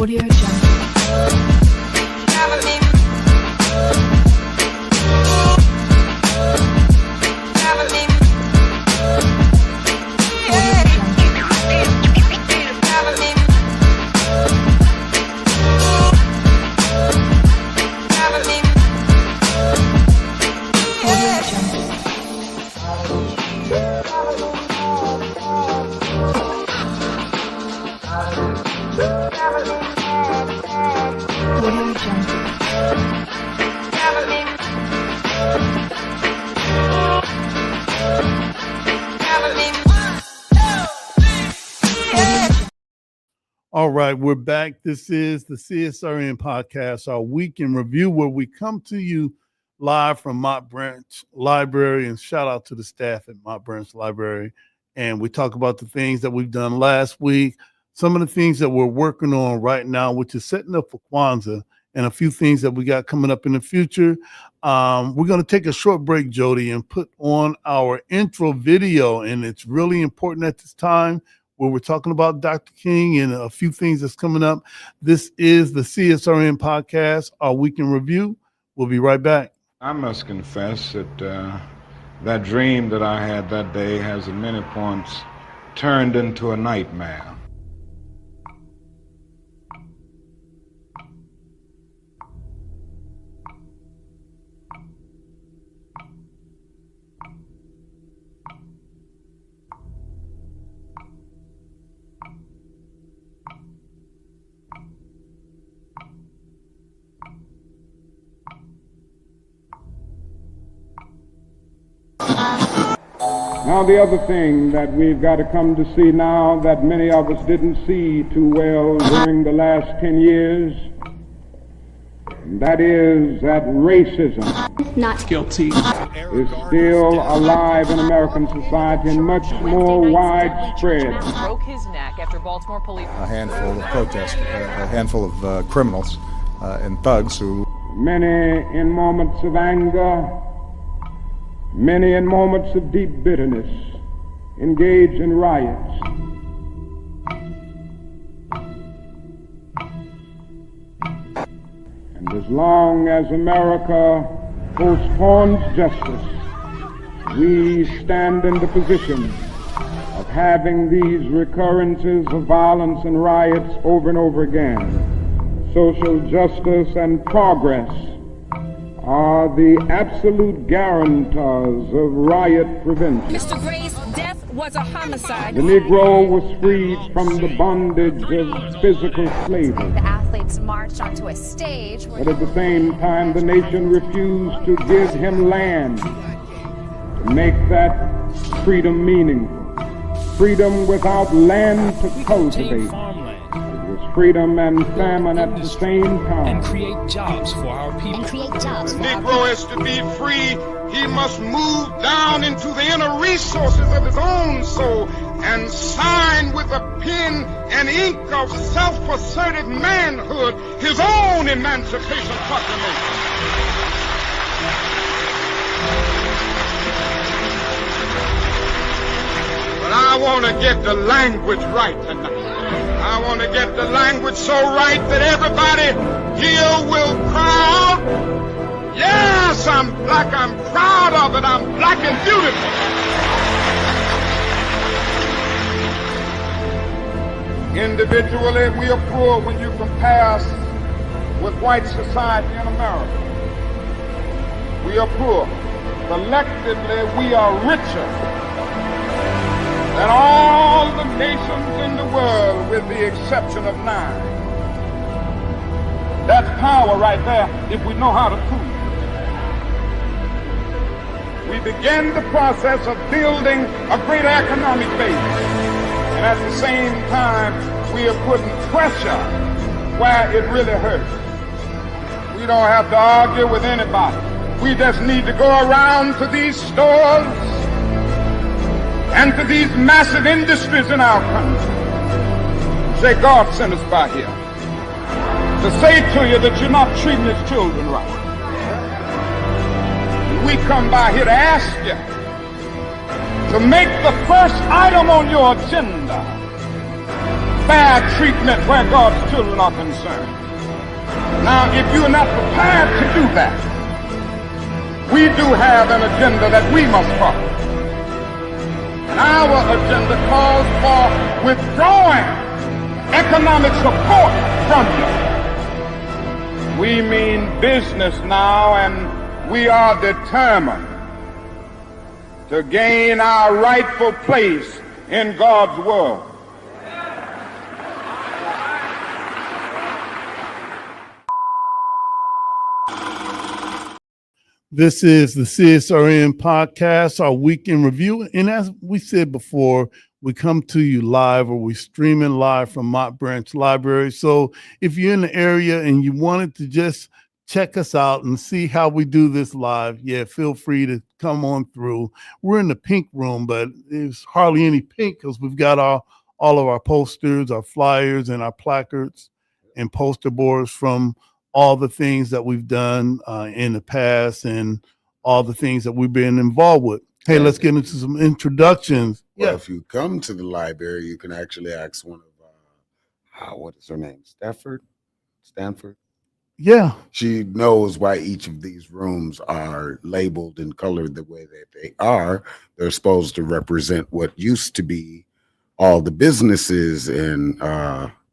Audio Jungle. Audio Jungle. All right, we're back. This is the CSRN podcast, our week in review, where we come to you live from Mott Branch Library, and shout out to the staff at Mott Branch Library. And we talk about the things that we've done last week, some of the things that we're working on right now, which is setting up for Kwanzaa, and a few things that we got coming up in the future. We're going to take a short break, Jody, and put on our intro video, and it's really important at this time where we're talking about Dr. King and a few things that's coming up. This is the CSRN podcast, our week in review. We'll be right back. I must confess that that dream that I had that day has at many points turned into a nightmare. Now, the other thing that we've got to come to see now that many of us didn't see too well during the last 10 years, that is that racism not guilty is still alive in American society and much more widespread. Broke his neck after Baltimore police. A handful of protesters, a handful of criminals and thugs who... Many in moments of anger, many in moments of deep bitterness, engage in riots. And as long as America postpones justice, we stand in the position of having these recurrences of violence and riots over and over again. Social justice and progress are the absolute guarantors of riot prevention. Mr. Gray's death was a homicide. The Negro was freed from the bondage of physical slavery. The athletes marched onto a stage. But at the same time, the nation refused to give him land to make that freedom meaningful. Freedom without land to cultivate. Freedom and famine at the same time. and create jobs for our people. The Negro is to be free. He must move down into the inner resources of his own soul and sign with a pen and ink of self-assertive manhood his own Emancipation Proclamation. But I want to get the language right tonight. I want to get the language so right that everybody here will cry out, yes, I'm black, I'm proud of it, I'm black and beautiful. Individually, we are poor when you compare us with white society in America. We are poor. Collectively, we are richer than all the nations in the world with the exception of 9. That's power right there if we know how to prove it. We begin the process of building a greater economic base. And at the same time, we are putting pressure where it really hurts. We don't have to argue with anybody. We just need to go around to these stores and to these massive industries in our country. Say, God sent us by here to say to you that you're not treating his children right. We come by here to ask you to make the first item on your agenda fair treatment where God's children are concerned. Now, if you're not prepared to do that, we do have an agenda that we must follow. And our agenda calls for withdrawing economic support from you. We mean business now, and we are determined to gain our rightful place in God's world. This is the CSRN podcast, our weekend review. And as we said before, we come to you live, or we streaming live from Mott Branch Library. So if you're in the area and you wanted to just check us out and see how we do this live, feel free to come on through. We're in the pink room, but there's hardly any pink because we've got all of our posters, our flyers, and our placards and poster boards from all the things that we've done in the past and all the things that we've been involved with. Hey, let's get into some introductions. Well, if you come to the library, you can actually ask one of, what is her name? Stanford? Yeah. She knows why each of these rooms are labeled and colored the way that they are. They're supposed to represent what used to be all the businesses and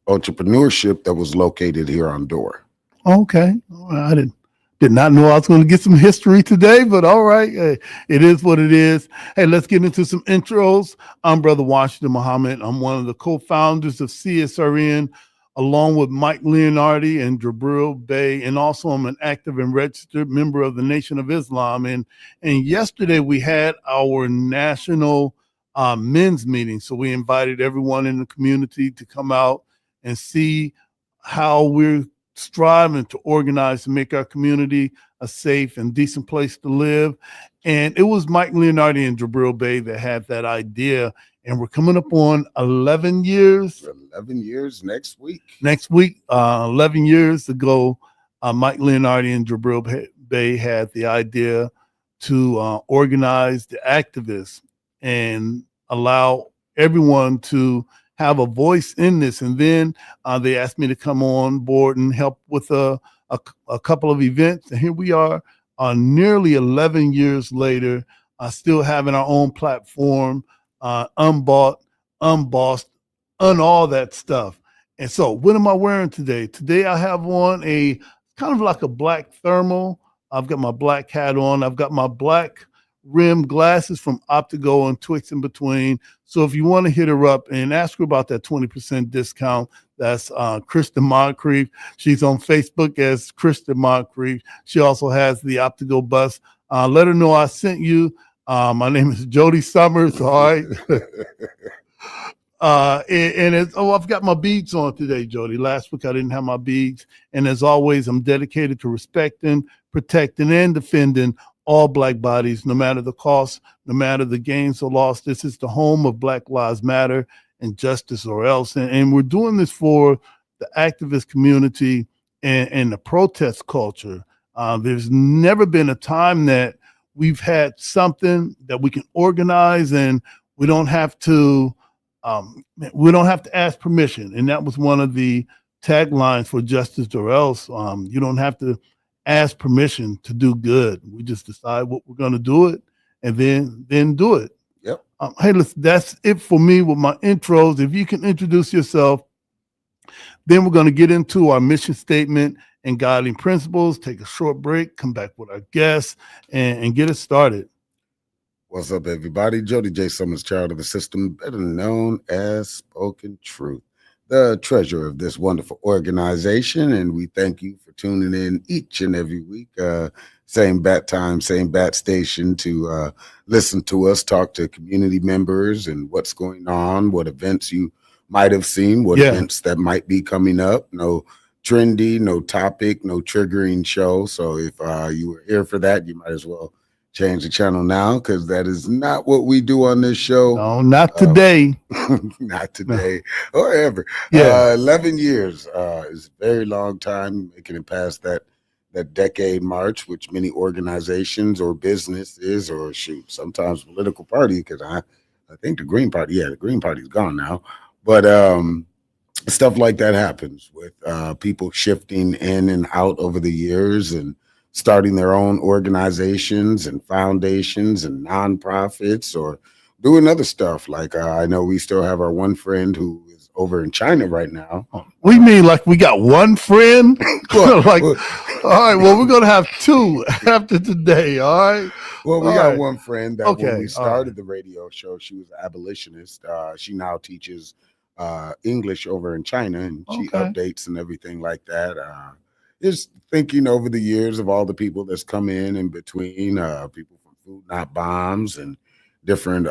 entrepreneurship that was located here on Door. Okay. I did not know I was going to get some history today, but all right. It is what it is. Hey, let's get into some intros. I'm Brother Washington Muhammad. I'm one of the co-founders of CSRN, along with Mike Leonardi and Jabril Bey, and also I'm an active and registered member of the Nation of Islam. And yesterday we had our national men's meeting. So we invited everyone in the community to come out and see how we're striving to organize to make our community a safe and decent place to live. And it was Mike Leonardi and Jabril Bey that had that idea. And we're coming up on 11 years. 11 years next week. 11 years ago, Mike Leonardi and Jabril Bey had the idea to organize the activists and allow everyone to have a voice in this. And then they asked me to come on board and help with a couple of events. And here we are nearly 11 years later, still having our own platform, unbought, unbossed, all that stuff. And so what am I wearing today? Today I have on a kind of like a black thermal. I've got my black hat on. I've got my black rim glasses from Optigo and Twix in between. So if you want to hit her up and ask her about that 20% discount, that's Kristen Moncrief. She's on Facebook as Kristen Moncrief. She also has the Optigo bus. Let her know I sent you. My name is Jody Summers. All right. I've got my beads on today, Jody. Last week I didn't have my beads. And as always, I'm dedicated to respecting, protecting, and defending all Black bodies, no matter the cost, no matter the gains or loss. This is the home of Black Lives Matter and Justice or Else. And we're doing this for the activist community and the protest culture. There's never been a time that we've had something that we can organize and we don't have to ask permission. And that was one of the taglines for Justice or Else. You don't have to ask permission to do good. We just decide what we're going to do it and then do it. Yep. Hey, listen, that's it for me with my intros. If you can introduce yourself, then we're going to get into our mission statement and guiding principles, take a short break, come back with our guests and get it started. What's up, everybody? Jody J. Summers, child of the system, better known as Spoken Truth, the treasurer of this wonderful organization. And we thank you for tuning in each and every week. Same bat time, same bat station to listen to us, talk to community members and what's going on, what events you might have seen, what events that might be coming up. No trendy, no topic, no triggering show. So if you were here for that, you might as well change the channel now, because that is not what we do on this show. No, not today. Not today or ever. 11 years is a very long time, making it past that decade march, which many organizations or businesses or sometimes political party, because I think the Green Party, the Green Party's gone now. But stuff like that happens with people shifting in and out over the years and starting their own organizations and foundations and nonprofits or doing other stuff. Like I know we still have our one friend who is over in China right now. We mean like we got one friend? Like, well, all right, well, we're going to have two after today, all right? Well, we All got right. one friend that Okay, when we all started right. the radio show, she was an abolitionist. She now teaches English over in China, and she Okay. updates and everything like that. Just thinking over the years of all the people that's come in between, people from Food Not Bombs and different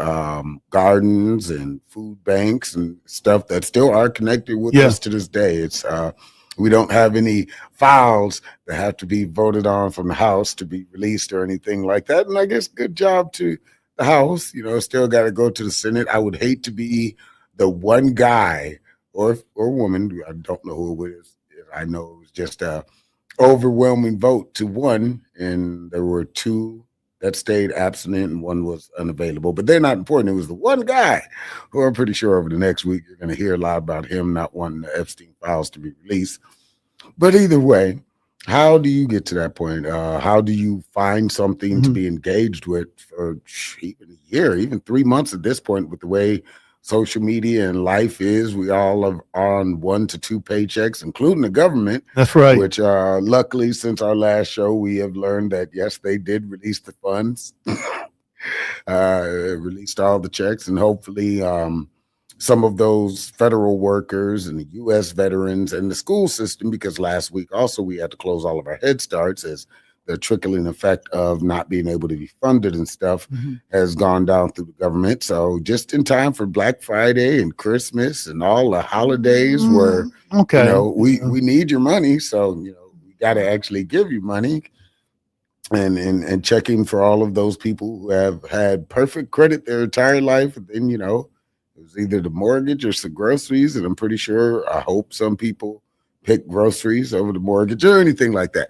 gardens and food banks and stuff that still are connected with Yeah. us to this day. It's we don't have any files that have to be voted on from the House to be released or anything like that. And I guess good job to the House. You know, still got to go to the Senate. I would hate to be the one guy or woman. I don't know who it is. I know it was just a overwhelming vote to one, and there were two that stayed abstinent and one was unavailable. But they're not important. It was the one guy who I'm pretty sure over the next week you're going to hear a lot about him not wanting the Epstein files to be released. But either way, how do you get to that point? How do you find something to be engaged with for even a year, even 3 months at this point with the way social media and life is? We all are on 1 to 2 paychecks, including the government. That's right. Which luckily, since our last show, we have learned that, yes, they did release the funds, released all the checks, and hopefully some of those federal workers and the U.S. veterans and the school system, because last week also we had to close all of our Head Starts as the trickling effect of not being able to be funded and stuff has gone down through the government. So just in time for Black Friday and Christmas and all the holidays where, Okay. you know, we need your money. So, you know, we got to actually give you money. And checking for all of those people who have had perfect credit their entire life. And then, you know, it was either the mortgage or some groceries. And I'm pretty sure, I hope some people pick groceries over the mortgage or anything like that.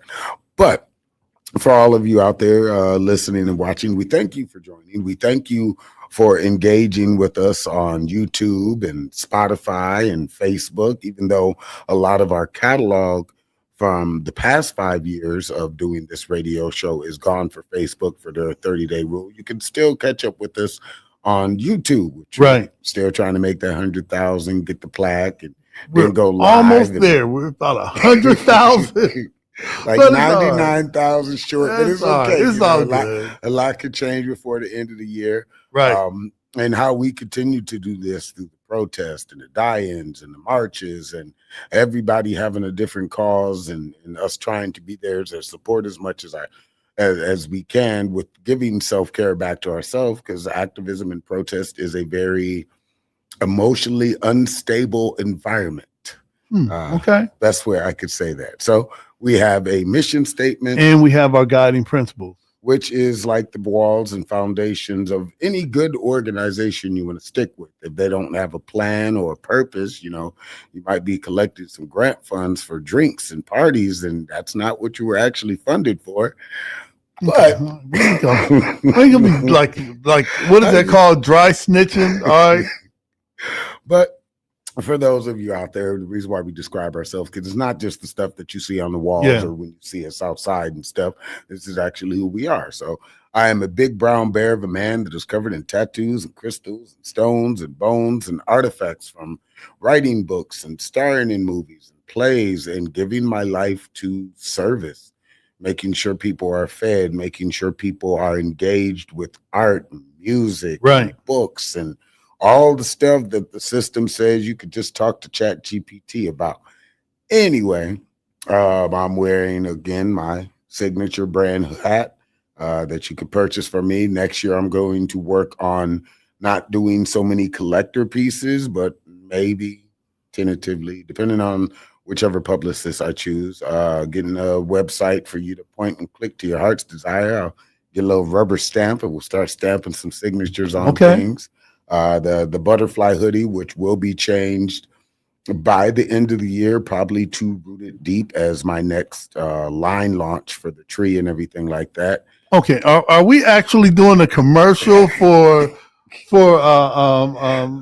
But for all of you out there listening and watching, we thank you for joining. We thank you for engaging with us on YouTube and Spotify and Facebook, even though a lot of our catalog from the past 5 years of doing this radio show is gone for Facebook for their 30-day rule. You can still catch up with us on YouTube, which Right. we're still trying to make that 100,000, get the plaque, and We're then go live. almost there. We're about 100,000. Like But it's all right. 99,000 short, but it's all right. okay. It's You know, all a lot, good. a lot could change before the end of the year. Right. And how we continue to do this through the protest and the die-ins and the marches and everybody having a different cause and us trying to be there to support as much as we can with giving self-care back to ourselves, because activism and protest is a very emotionally unstable environment. Okay. That's where I could say that. So we have a mission statement, And we have our guiding principles. which is like the walls and foundations of any good organization you want to stick with. If they don't have a plan or a purpose, you know, you might be collecting some grant funds for drinks and parties, and that's not what you were actually funded for. But we ain't gonna be like what is that called? Dry snitching. All right. But for those of you out there, the reason why we describe ourselves, because it's not just the stuff that you see on the walls or when you see us outside and stuff. This is actually who we are. So I am a big brown bear of a man that is covered in tattoos and crystals and stones and bones and artifacts from writing books and starring in movies and plays and giving my life to service, making sure people are fed, making sure people are engaged with art and music, and books, and all the stuff that the system says you could just talk to Chat GPT about. Anyway, I'm wearing, again, my signature brand hat that you could purchase from me. Next year, I'm going to work on not doing so many collector pieces, but maybe tentatively, depending on whichever publicist I choose, getting a website for you to point and click to your heart's desire. I'll get a little rubber stamp and we'll start stamping some signatures on things. The butterfly hoodie, which will be changed by the end of the year, probably to Root It Deep as my next line launch for the tree and everything like that. Okay. Are we actually doing a commercial for for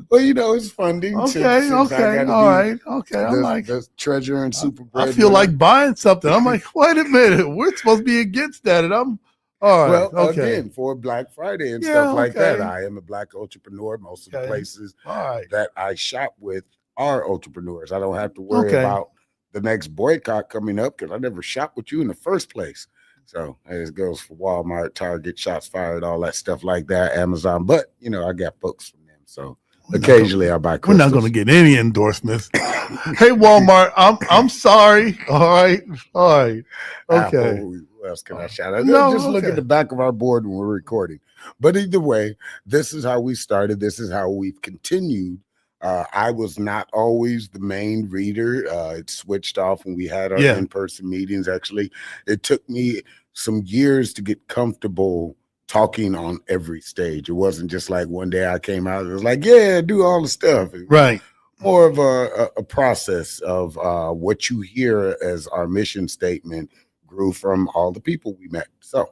Well, you know, it's funding. okay, since I okay, gotta all be right, okay. I'm like, the treasurer and super I feel like buying something. I'm like, wait a minute, we're supposed to be against that, and I'm all right. Well, Okay, again, for Black Friday and Yeah, stuff like that, okay. I am a Black entrepreneur. Most of the Okay. places all right, that I shop with are entrepreneurs. I don't have to worry Okay. about the next boycott coming up because I never shopped with you in the first place. So it goes for Walmart, Target, Shots Fired, all that stuff like that, Amazon. But you know, I got books from them. So occasionally I buy we're crystals. not going to get any endorsements. Hey, Walmart, I'm sorry. All right, okay. Apple, who else can I shout out? No, Just look okay. at the back of our board when we're recording. But either way, this is how we started. This is how we've continued. I was not always the main reader. It switched off when we had our Yeah. in-person meetings. Actually, it took me some years to get comfortable talking on every stage. It wasn't just like one day I came out, it was like, yeah, do all the stuff. It was Right. more of a process of what you hear as our mission statement grew from all the people we met. So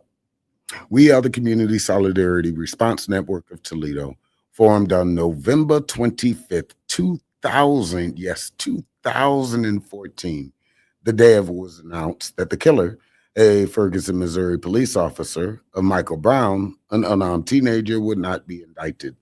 we are the Community Solidarity Response Network of Toledo, formed on November 25th, 2000, yes, 2014. The day it was announced that the killer, a Ferguson, Missouri police officer of Michael Brown, an unarmed teenager, would not be indicted.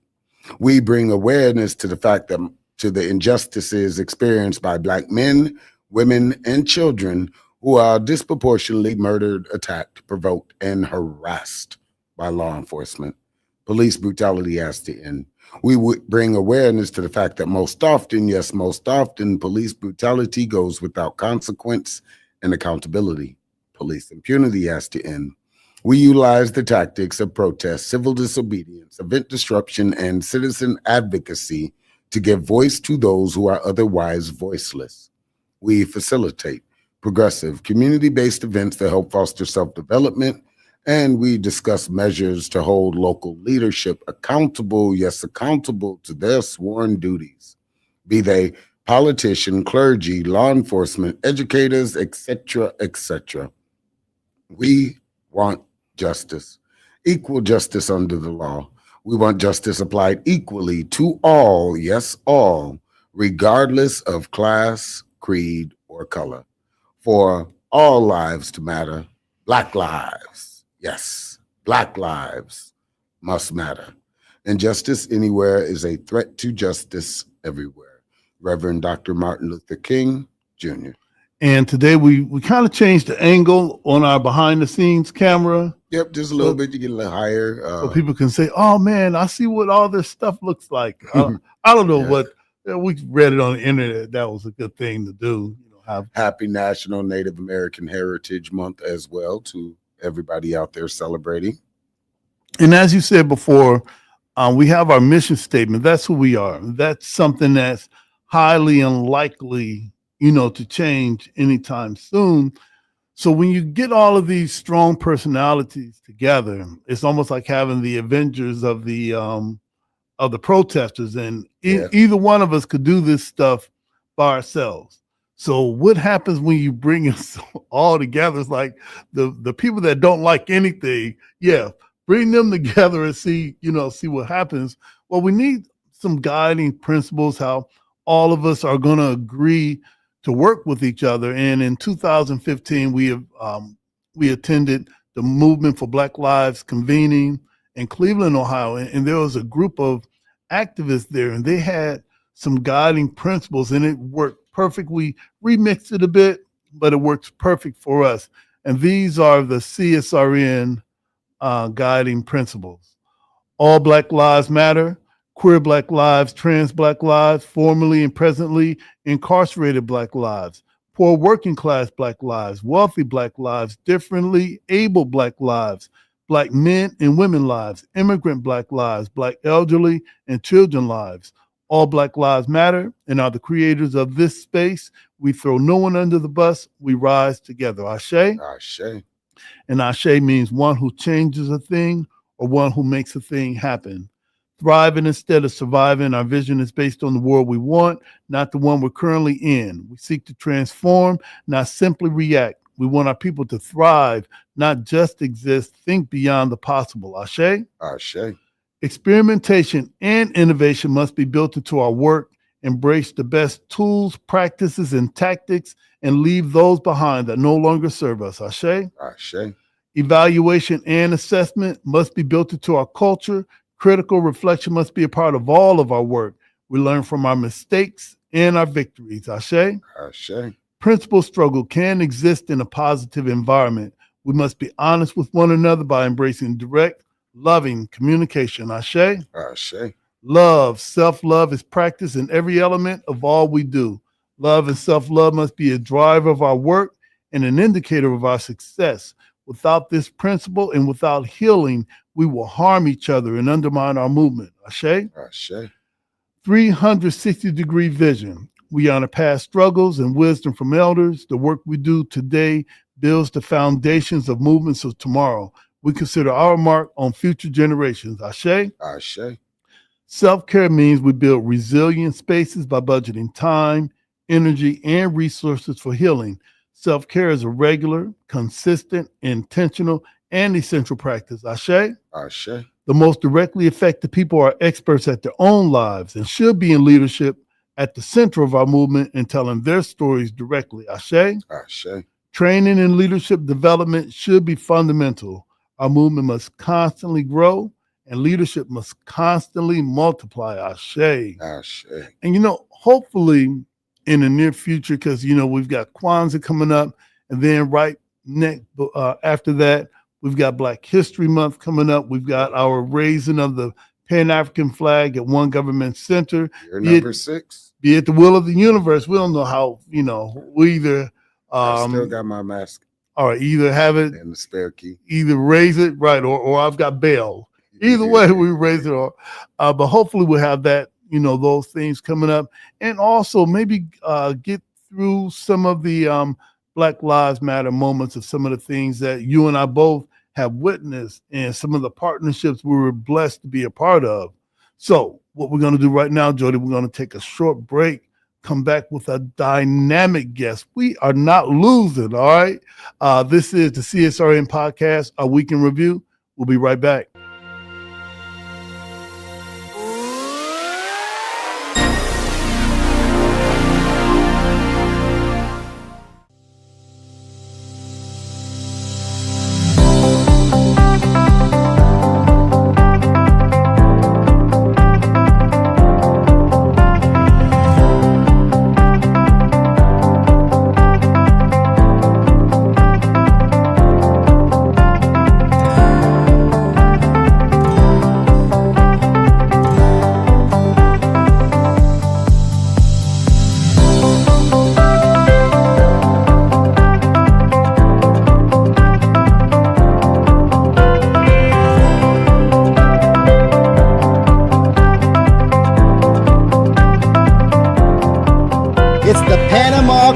We bring awareness to the fact that to the injustices experienced by Black men, women, and children who are disproportionately murdered, attacked, provoked, and harassed by law enforcement. Police brutality has to end. We would bring awareness to the fact that most often, yes, most often, police brutality goes without consequence and accountability. Police impunity has to end. We utilize the tactics of protest, civil disobedience, event disruption, and citizen advocacy to give voice to those who are otherwise voiceless. We facilitate progressive, community-based events that help foster self-development, and we discuss measures to hold local leadership accountable, yes, accountable to their sworn duties, be they politician, clergy, law enforcement, educators, etc., etc. We want justice, equal justice under the law. We want justice applied equally to all, yes, all, regardless of class, creed, or color. For all lives to matter, Black lives, yes, Black lives must matter. Injustice anywhere is a threat to justice everywhere. Reverend Dr. Martin Luther King, Jr. And today we kind of changed the angle on our behind the scenes camera. Yep, just a little bit. You get a little higher. So people can say, oh man, I see what all this stuff looks like. I don't know what, we read it on the internet. That was a good thing to do. Happy National Native American Heritage Month as well to everybody out there celebrating. And as you said before, we have our mission statement. That's who we are. That's something that's highly unlikely, to change anytime soon. So when you get all of these strong personalities together, it's almost like having the Avengers of the protesters, and either one of us could do this stuff by ourselves. So what happens when you bring us all together? It's like the people that don't like anything, bring them together and see what happens. Well, we need some guiding principles, how all of us are going to agree to work with each other. And in 2015, we attended the Movement for Black Lives convening in Cleveland, Ohio, and there was a group of activists there, and they had some guiding principles, and it worked perfect. We remixed it a bit, but it works perfect for us. And these are the CSRN guiding principles. All Black lives matter. Queer Black lives, trans Black lives, formerly and presently incarcerated Black lives, poor working class Black lives, wealthy Black lives, differently able Black lives, Black men and women lives, immigrant Black lives, Black elderly and children lives. All Black lives matter and are the creators of this space. We throw no one under the bus. We rise together. Ashe. Ashe. And Ashe means one who changes a thing or one who makes a thing happen. Thriving instead of surviving. Our vision is based on the world we want, not the one we're currently in. We seek to transform, not simply react. We want our people to thrive, not just exist. Think beyond the possible. Ashe? Ashe. Experimentation and innovation must be built into our work, embrace the best tools, practices, and tactics, and leave those behind that no longer serve us. Ashe? Ashe. Evaluation and assessment must be built into our culture. Critical reflection must be a part of all of our work. We learn from our mistakes and our victories. Ashe? Ashe. Principal struggle can exist in a positive environment. We must be honest with one another by embracing direct, loving communication. Ashe? Ashe. Love, self-love is practiced in every element of all we do. Love and self-love must be a driver of our work and an indicator of our success. Without this principle and without healing, we will harm each other and undermine our movement. Ashe? Ashe. 360-degree vision. We honor past struggles and wisdom from elders. The work we do today builds the foundations of movements of tomorrow. We consider our mark on future generations. Ashe? Ashe. Self-care means we build resilient spaces by budgeting time, energy, and resources for healing. Self-care is a regular, consistent, intentional, and essential practice. Ashe? Ashe. The most directly affected people are experts at their own lives and should be in leadership at the center of our movement and telling their stories directly. Ashe? Ashe. Training and leadership development should be fundamental. Our movement must constantly grow and leadership must constantly multiply. Ashe. Ashe. And, hopefully in the near future, because, we've got Kwanzaa coming up, and then right next after that, we've got Black History Month coming up. We've got our raising of the Pan-African flag at One Government Center. Year number 6. Be it the will of the universe. We don't know how, we either I still got my mask. All right, either have it and the spare key. Either raise it, right, or I've got bail. Either way, we raise it, but hopefully we'll have that, those things coming up, and also maybe get through some of the Black Lives Matter moments of some of the things that you and I both have witnessed, and some of the partnerships we were blessed to be a part of. So what we're going to do right now, Jody, we're going to take a short break, come back with a dynamic guest. We are not losing, all right? This is the CSRN podcast, our week in review. We'll be right back.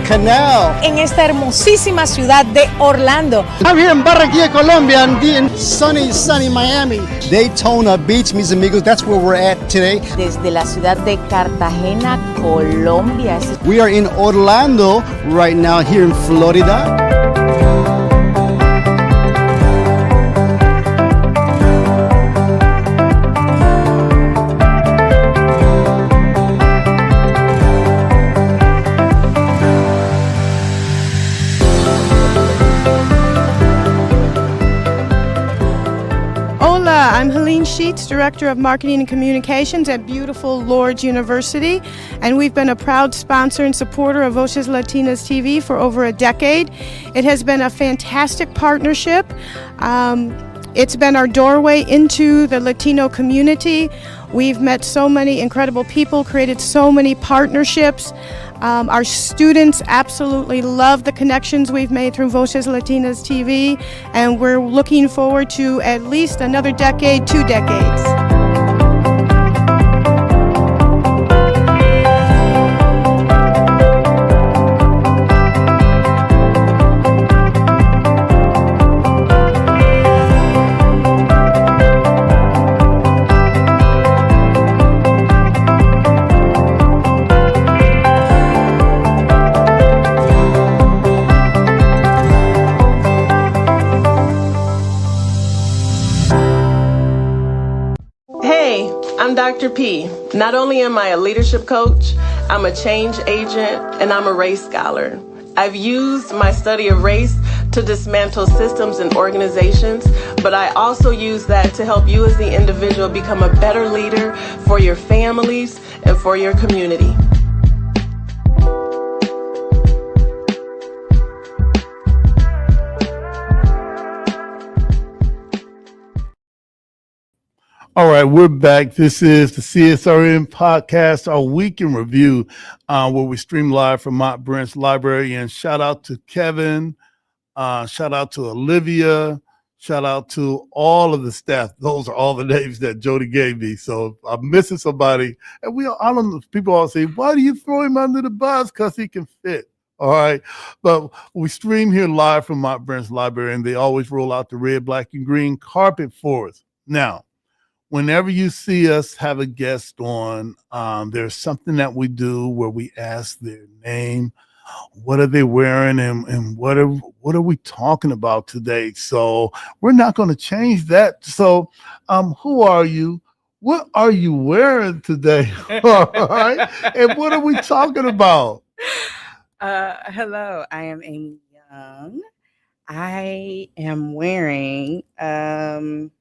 Canal. En esta hermosísima ciudad de Orlando. I'm here in Barranquilla, Colombia, and in sunny Miami. Daytona Beach, mis amigos, that's where we're at today. Desde la ciudad de Cartagena, Colombia. We are in Orlando right now, here in Florida. I'm Helene Sheets, Director of Marketing and Communications at beautiful Lourdes University, and we've been a proud sponsor and supporter of Voces Latinas TV for over a decade. It has been a fantastic partnership. It's been our doorway into the Latino community. We've met so many incredible people, created so many partnerships. Our students absolutely love the connections we've made through Voces Latinas TV, and we're looking forward to at least another decade, 2 decades. Hey, I'm Dr. P. Not only am I a leadership coach, I'm a change agent and I'm a race scholar. I've used my study of race to dismantle systems and organizations, but I also use that to help you as the individual become a better leader for your families and for your community. All right, we're back. This is the CSRN podcast, our week in review, where we stream live from Mott Branch Library. And shout out to Kevin, shout out to Olivia, shout out to all of the staff. Those are all the names that Jody gave me. So if I'm missing somebody, and I don't know, people all say, why do you throw him under the bus? Because he can fit. All right. But we stream here live from Mott Branch Library, and they always roll out the red, black, and green carpet for us. Now, whenever you see us have a guest on, there's something that we do where we ask their name, what are they wearing, and what are we talking about today? So we're not going to change that. So who are you? What are you wearing today? All right. And what are we talking about? Hello, I am Amy Young. I am wearing, what am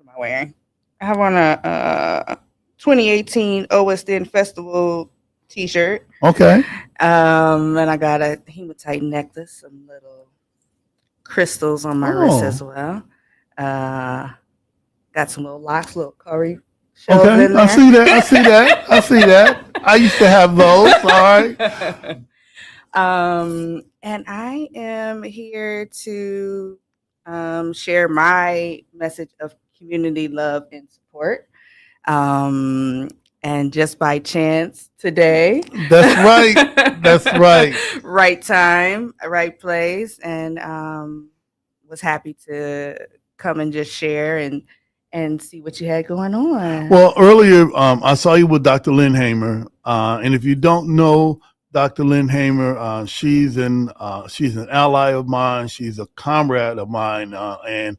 I wearing? I have on a 2018 OSN Festival t-shirt. Okay. And I got a hematite necklace, some little crystals on my wrist as well. Got some little locks, little curry shells Okay, in there. I see that. I used to have those. All right. And I am here to share my message of community love and support. And just by chance today. That's right. That's right. Right time, right place. And was happy to come and just share and see what you had going on. Well, earlier I saw you with Dr. Lynn Hamer. And if you don't know Dr. Lynn Hamer, she's an ally of mine. She's a comrade of mine, and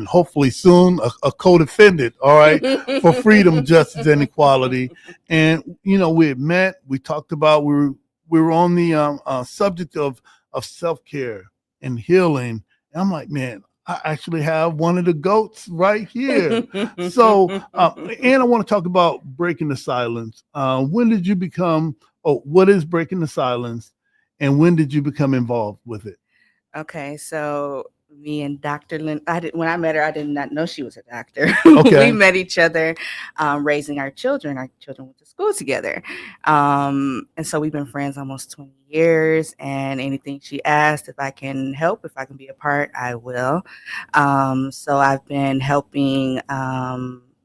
hopefully soon a co-defendant. All right, for freedom, justice, and equality. And we had met. We talked about we were on the subject of self-care and healing. And I'm like, man, I actually have one of the goats right here. So, and I want to talk about breaking the silence. When did you become? What is breaking the silence, and when did you become involved with it? Okay, so me and Dr. Lynn, when I met her, I did not know she was a doctor. Okay. We met each other raising our children. Our children went to school together. And so we've been friends almost 20 years, and anything she asked, if I can help, if I can be a part, I will. So I've been helping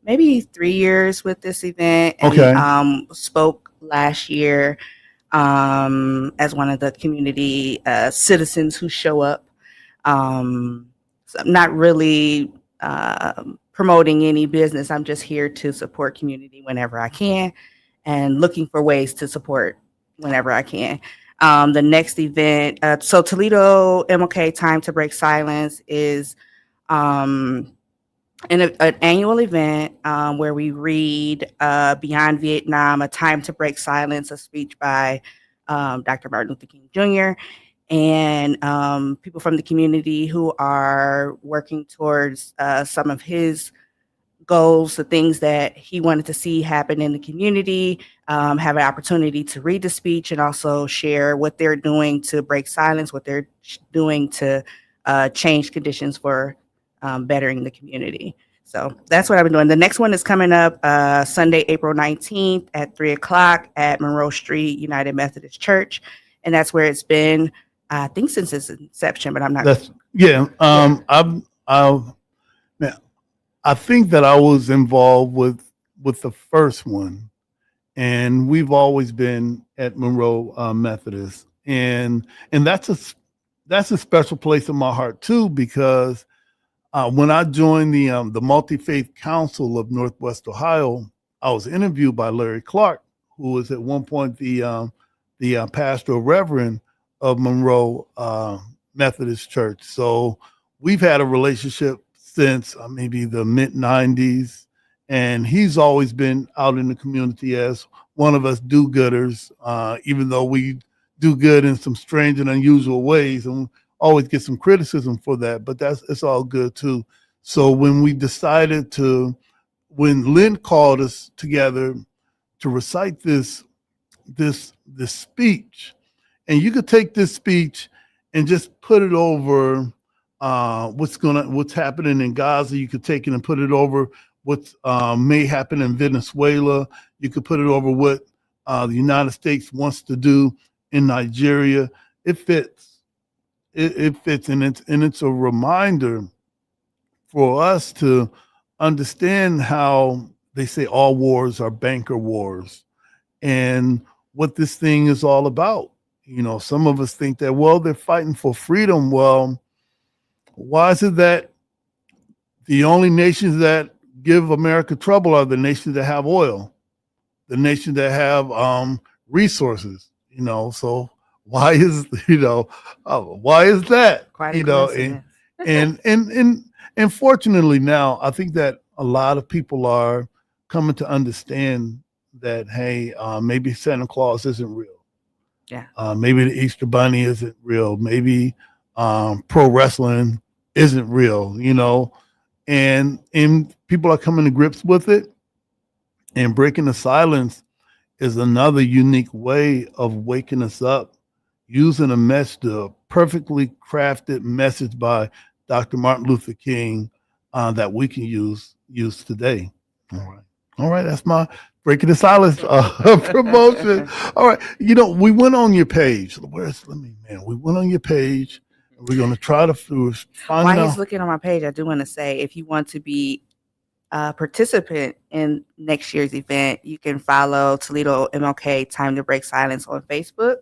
maybe 3 years with this event, and Okay. spoke last year as one of the community citizens who show up. So I'm not really promoting any business. I'm just here to support community whenever I can and looking for ways to support whenever I can. The next event, so Toledo MLK Time to Break Silence is an annual event where we read Beyond Vietnam, A Time to Break Silence, a speech by Dr. Martin Luther King Jr., and people from the community who are working towards some of his goals, the things that he wanted to see happen in the community, have an opportunity to read the speech and also share what they're doing to break silence, what they're doing to change conditions for bettering the community. So that's what I've been doing. The next one is coming up Sunday, April 19th at 3:00 at Monroe Street United Methodist Church. And that's where it's been, I think, since its inception, but I'm not. I think that I was involved with the first one, and we've always been at Monroe Methodist, and that's a special place in my heart too, because when I joined the Multi-Faith Council of Northwest Ohio, I was interviewed by Larry Clark, who was at one point the pastoral reverend of Monroe Methodist Church. So we've had a relationship since maybe the mid-90s, And he's always been out in the community as one of us do-gooders, even though we do good in some strange and unusual ways, and always get some criticism for that. But it's all good too. So when we decided when Lynn called us together to recite this speech, and you could take this speech and just put it over what's happening in Gaza. You could take it and put it over what may happen in Venezuela. You could put it over what the United States wants to do in Nigeria. It fits. It fits, and it's a reminder for us to understand how they say all wars are banker wars, and what this thing is all about. Some of us think that, well, they're fighting for freedom. Well, why is it that the only nations that give America trouble are the nations that have oil, the nations that have resources? So why is why is that? Quite a coincidence. And fortunately now, I think that a lot of people are coming to understand that, hey, maybe Santa Claus isn't real. Yeah. Maybe the Easter Bunny isn't real. Maybe pro wrestling isn't real. And people are coming to grips with it. And breaking the silence is another unique way of waking us up, using a perfectly crafted message by Dr. Martin Luther King that we can use today. All right. That's my breaking the silence promotion. All right. We went on your page. We went on your page. We're going to try to find out. While he's looking on my page, I do want to say, if you want to be a participant in next year's event, you can follow Toledo MLK Time to Break Silence on Facebook.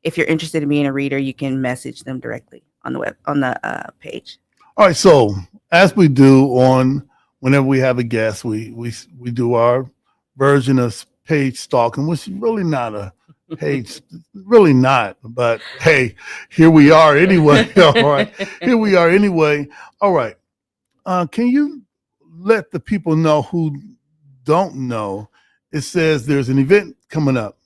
If you're interested in being a reader, you can message them directly on the page. All right. So as we do whenever we have a guest, we do our version of page stalking, which is really not a page, really not. But hey, here we are anyway. All right. Here we are anyway. All right. Can you let the people know who don't know? It says there's an event coming up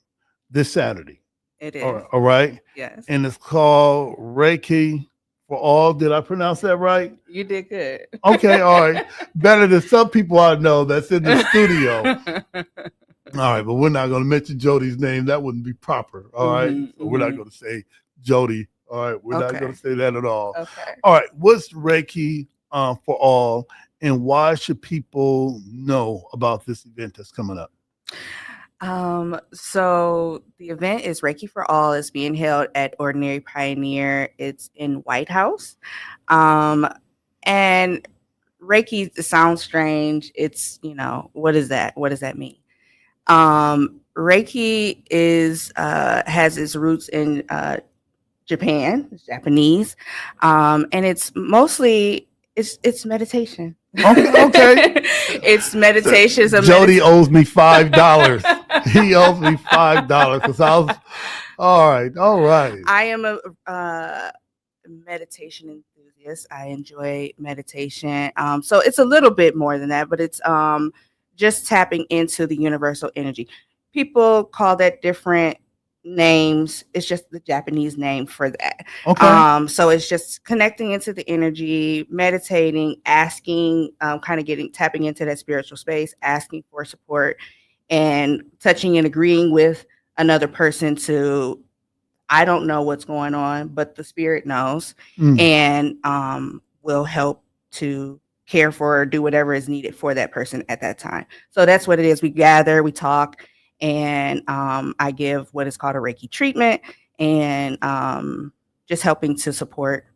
this Saturday. It is. All right. Yes. And it's called Reiki for All. Did I pronounce that right? You did good. Okay. All right. Better than some people I know that's in the studio. All right. But we're not going to mention Jody's name. That wouldn't be proper. All right. So we're not going to say Jody. All right. We're not going to say that at all. Okay. All right. What's Reiki for All, and why should people know about this event that's coming up? So the event is Reiki for All. It's being held at Ordinary Pioneer. It's in White House. And Reiki sounds strange. It's, what is that? What does that mean? Reiki has its roots in Japan, it's Japanese. And it's mostly it's meditation. Okay. It's meditations. Jody owes me $5. He owes me $5 because I was all right. I am a meditation enthusiast. I enjoy meditation. So it's a little bit more than that, but it's just tapping into the universal energy. People call that different names. It's just the Japanese name for that. Okay. So it's just connecting into the energy, meditating, asking, tapping into that spiritual space, asking for support, and touching and agreeing with another person to, I don't know what's going on, but the spirit knows, and will help to care for or do whatever is needed for that person at that time. So that's what it is. We gather, we talk, and I give what is called a Reiki treatment, and just helping to support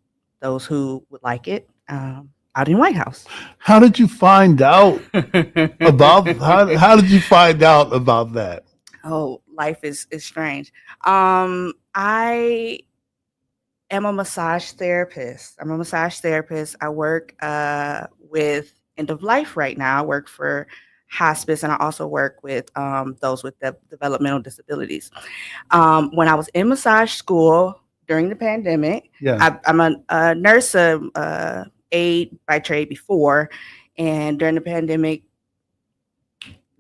those who would like it out in White House. How did you find out about how did you find out about that? Oh, life is strange. I am a massage therapist. I work with end of life right now. I work for hospice, and I also work with those with developmental disabilities. When I was in massage school during the pandemic, I'm a nurse, aide by trade before, and during the pandemic,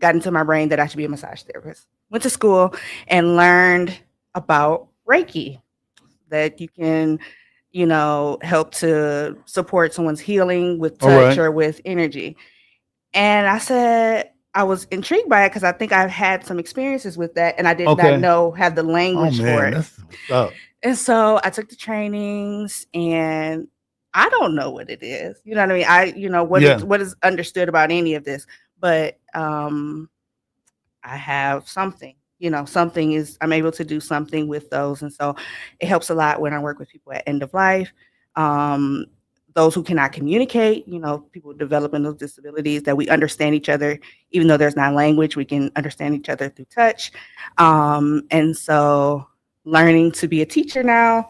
got into my brain that I should be a massage therapist. Went to school and learned about Reiki, that you can, help to support someone's healing with touch or with energy. And I said, I was intrigued by it because I think I've had some experiences with that, and I did not have the language for it. That's what's up. And so I took the trainings, and I don't know what it is. You know what I mean? What is understood about any of this, but I have something. I'm able to do something with those, and so it helps a lot when I work with people at end of life. Those who cannot communicate, people developing those disabilities, that we understand each other, even though there's not language, we can understand each other through touch. And so learning to be a teacher now.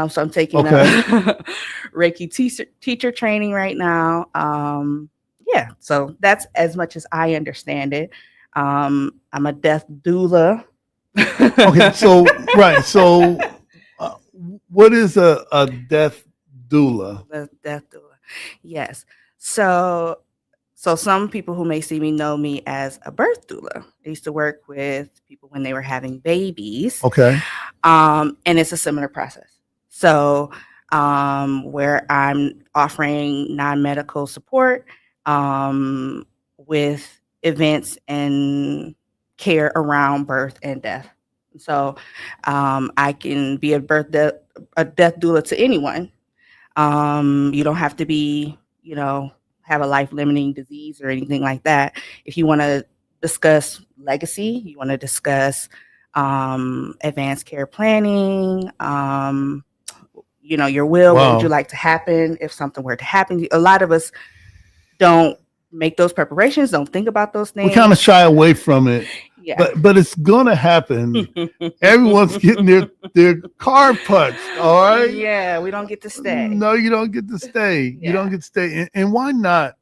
So I'm taking a Reiki teacher training right now. So that's as much as I understand it. I'm a death doula. So what is a death doula? The death doula. Yes. So some people who may see me know me as a birth doula. I used to work with people when they were having babies. And it's a similar process. So where I'm offering non-medical support with events and care around birth and death. So I can be a death doula to anyone. You don't have to be, have a life-limiting disease or anything like that. If you want to discuss legacy, you want to discuss advanced care planning, your will, what would you like to happen if something were to happen? A lot of us don't make those preparations, don't think about those things. We kind of shy away from it. Yeah. But it's gonna happen. Everyone's getting their car punched. All right. Yeah, we don't get to stay. No, you don't get to stay. You don't get to stay. And why not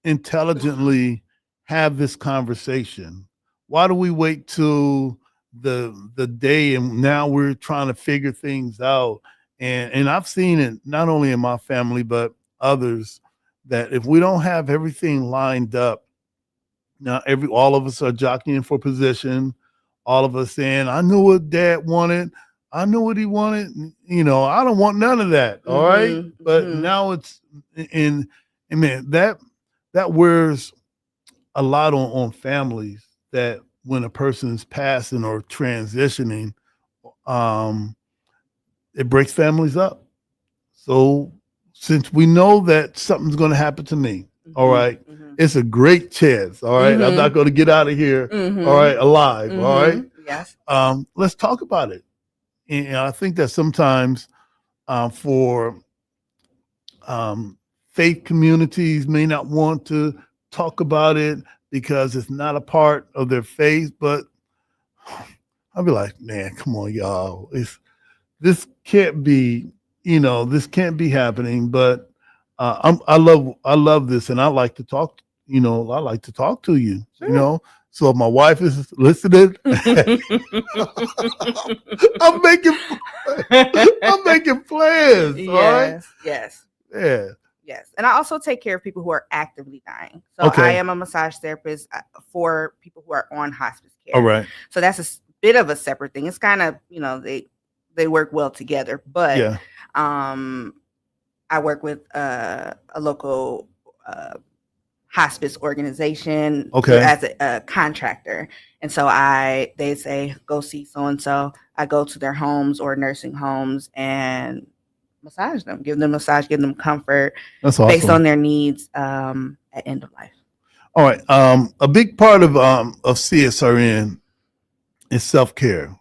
intelligently have this conversation? Why do we wait till the day and now we're trying to figure things out? And I've seen it not only in my family but others, that if we don't have everything lined up, now all of us are jockeying for position, all of us saying, I knew what dad wanted, I knew what he wanted, I don't want none of that. All right. But now it's and man, that wears a lot on families, that when a person is passing or transitioning, it breaks families up. So since we know that something's going to happen to me, all right, it's a great chance. All right. I'm not going to get out of here. All right. Alive. All right. Yes. Let's talk about it. And I think that sometimes for faith communities may not want to talk about it because it's not a part of their faith, but I'll be like, man, come on, y'all. This can't be, this can't be happening. But I love this, and I like to talk. I like to talk to you. Sure. So if my wife is listening, I'm making plans. Yes. All right? Yes. Yeah. Yes. And I also take care of people who are actively dying. So I am a massage therapist for people who are on hospice care. All right. So that's a bit of a separate thing. It's kind of, they work well together. But I work with a local hospice organization as a contractor. And so they say, go see so-and-so. I go to their homes or nursing homes and massage them, give them a massage, give them comfort. That's awesome. Based on their needs at end of life. All right. A big part of CSRN is self-care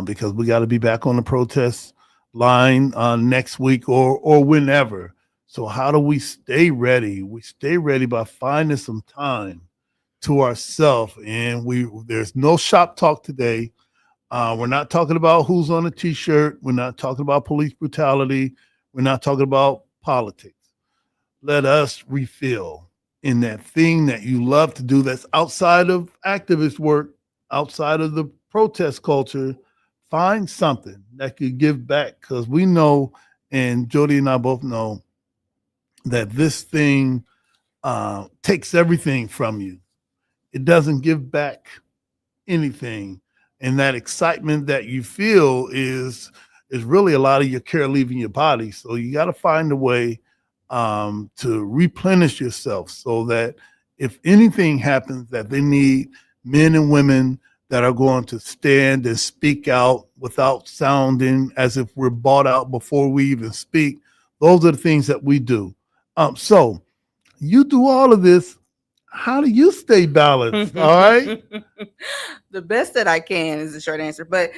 because we got to be back on the protest line next week or whenever. So how do we stay ready? We stay ready by finding some time to ourselves. And there's no shop talk today. We're not talking about who's on a t-shirt. We're not talking about police brutality. We're not talking about politics. Let us refill in that thing that you love to do that's outside of activist work, outside of the protest culture. Find something that could give back, because we know, and Jody and I both know, that this thing takes everything from you. it doesn't give back anything. And that excitement that you feel is really a lot of your care leaving your body. So you got to find a way to replenish yourself so that if anything happens, that they need men and women that are going to stand and speak out without sounding as if we're bought out before we even speak. Those are the things that we do. So you do all of this. How do you stay balanced? All right. The best that I can is the short answer. But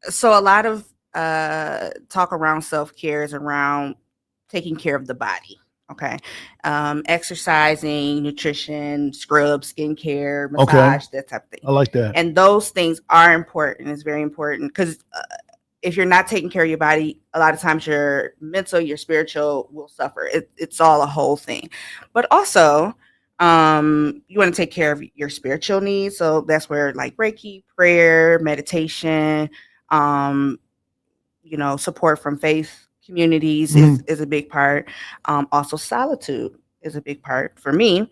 so a lot of talk around self-care is around taking care of the body. Okay. Exercising, nutrition, scrub, skincare, massage, that type of thing. I like that. And those things are important. It's very important because if you're not taking care of your body, a lot of times your mental, your spiritual will suffer. It's all a whole thing. But also, you want to take care of your spiritual needs. So that's where like Reiki, prayer, meditation, support from faith communities is a big part. Also also is a big part for me.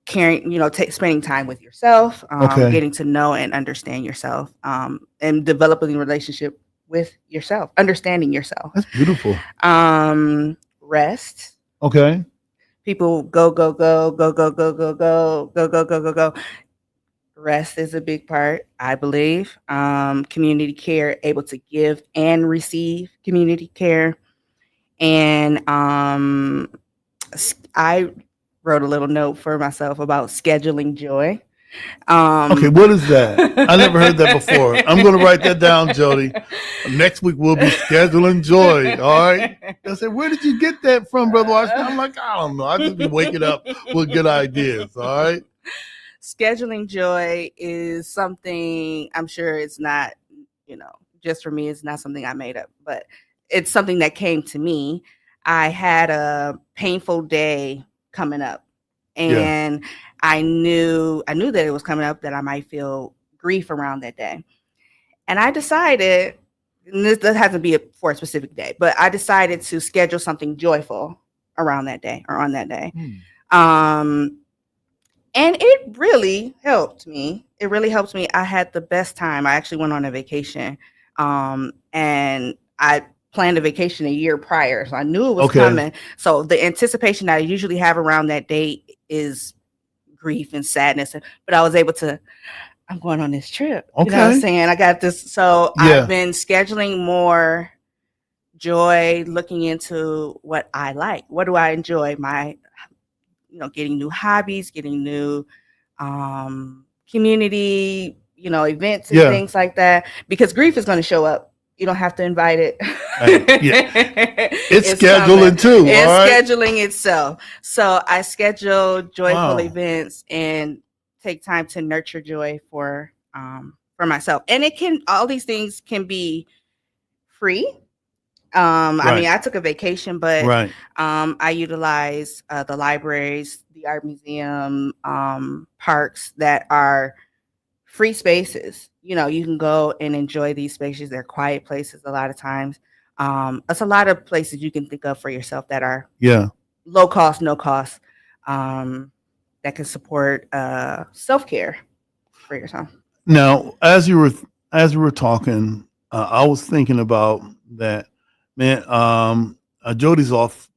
Caring, spending time with yourself, getting to know and understand yourself, and developing a relationship with yourself, understanding yourself. That's beautiful. Rest. Okay. People go. Rest is a big part, I believe. Community care, able to give and receive community care. And I wrote a little note for myself about scheduling joy. Okay, what is that? I never heard that before. I'm going to write that down, Jody. Next week we'll be scheduling joy. All right. I said, where did you get that from, Brother Washington? I'm like, I don't know. I just be waking up with good ideas. All right. Scheduling joy is something, I'm sure it's not, just for me, it's not something I made up, but it's something that came to me. I had a painful day coming up, and I knew that it was coming up, that I might feel grief around that day. And I decided, and this doesn't have to be for a specific day, but I decided to schedule something joyful around that day or on that day. And it really helped me. It really helped me. I had the best time. I actually went on a vacation, and I planned a vacation a year prior, so I knew it was coming. So the anticipation that I usually have around that date is grief and sadness. But I was able to, I'm going on this trip. You know what I'm saying? I got this. So I've been scheduling more joy, looking into what I like. What do I enjoy? Getting new hobbies, getting new community, events and things like that. Because grief is going to show up. You don't have to invite it. It's scheduling too. It's scheduling itself. So I schedule joyful events and take time to nurture joy for myself. And all these things can be free. I mean, I took a vacation, but I utilize the libraries, the art museum, parks that are free spaces. You can go and enjoy these spaces. They're quiet places a lot of times. It's a lot of places you can think of for yourself that are low cost, no cost, that can support self-care for yourself. Now, as you were talking, I was thinking about that. Man, Jody's off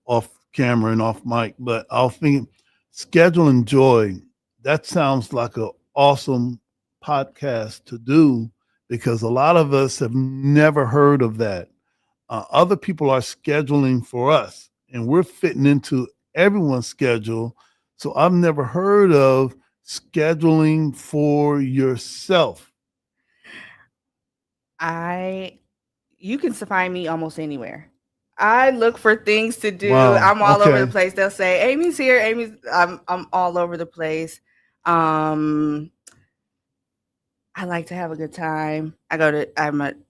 camera and off mic, but I was thinking scheduling joy. That sounds like an awesome podcast to do because a lot of us have never heard of that. Other people are scheduling for us, and we're fitting into everyone's schedule. So I've never heard of scheduling for yourself. You can find me almost anywhere. I look for things to do. Wow. I'm all over the place. They'll say, Amy's here. I'm all over the place. I like to have a good time. I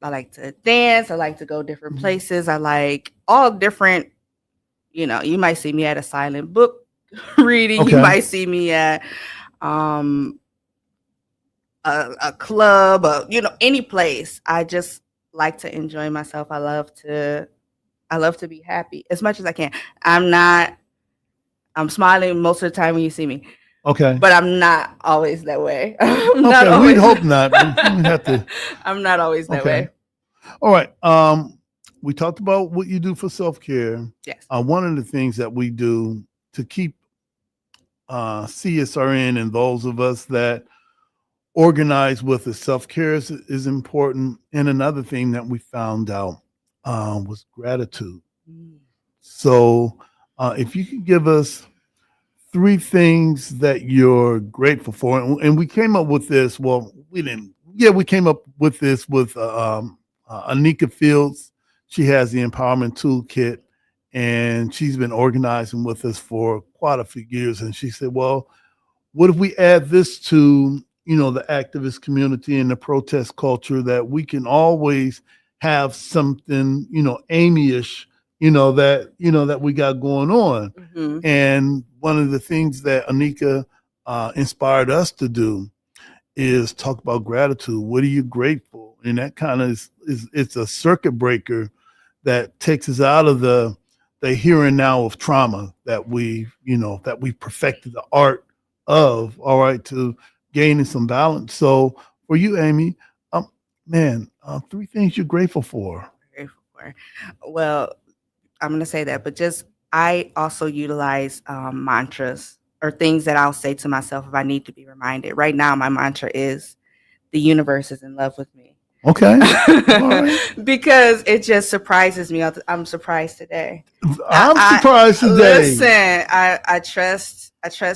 like to dance. I like to go different places. I like all different, you might see me at a silent book reading. You might see me at a club, any place. I just like to enjoy myself. I love to be happy as much as I can. I'm smiling most of the time when you see me. Okay. But I'm not always that way. We'd hope not. We have to. I'm not always that way. All right. We talked about what you do for self-care. Yes. One of the things that we do to keep CSRN and those of us that organize with the self-care is important. And another thing that we found out was gratitude. So if you could give us 3 things that you're grateful for. And we came up with this. Well, we didn't. Yeah, we came up with this with Anika Fields. She has the Empowerment Toolkit, and she's been organizing with us for quite a few years. And she said, well, what if we add this to, the activist community and the protest culture, that we can always have something, Amy-ish, that we got going on. Mm-hmm. And one of the things that Anika inspired us to do is talk about gratitude. What are you grateful? And that kind of is it's a circuit breaker that takes us out of the here and now of trauma that we perfected the art of, all right, to gaining some balance. So for you, Amy, 3 things you're grateful for. Grateful for. Well, I'm going to say that, but I also utilize mantras or things that I'll say to myself if I need to be reminded. Right now, my mantra is the universe is in love with me. Okay. All right. Because it just surprises me. I'm surprised today. I'm surprised today. Listen, I trust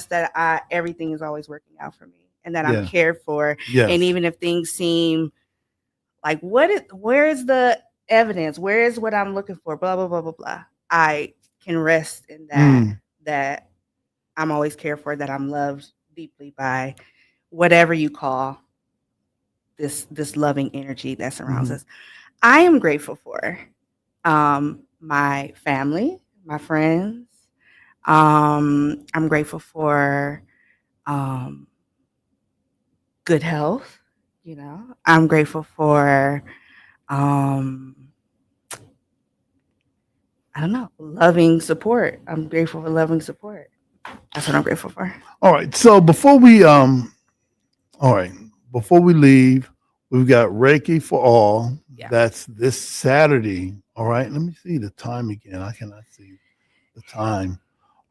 that everything is always working out for me and that I'm cared for. Yes. And even if things seem like, where is the evidence? Where is what I'm looking for? Blah, blah, blah, blah, blah. I can rest in that I'm always cared for, that I'm loved deeply by whatever you call this loving energy that surrounds us. I am grateful for my family, my friends. I'm grateful for good health. I'm grateful for loving support. I'm grateful for loving support. That's what I'm grateful for. All right. So before we leave, we've got Reiki for All. Yeah. That's this Saturday. All right. Let me see the time again. I cannot see the time.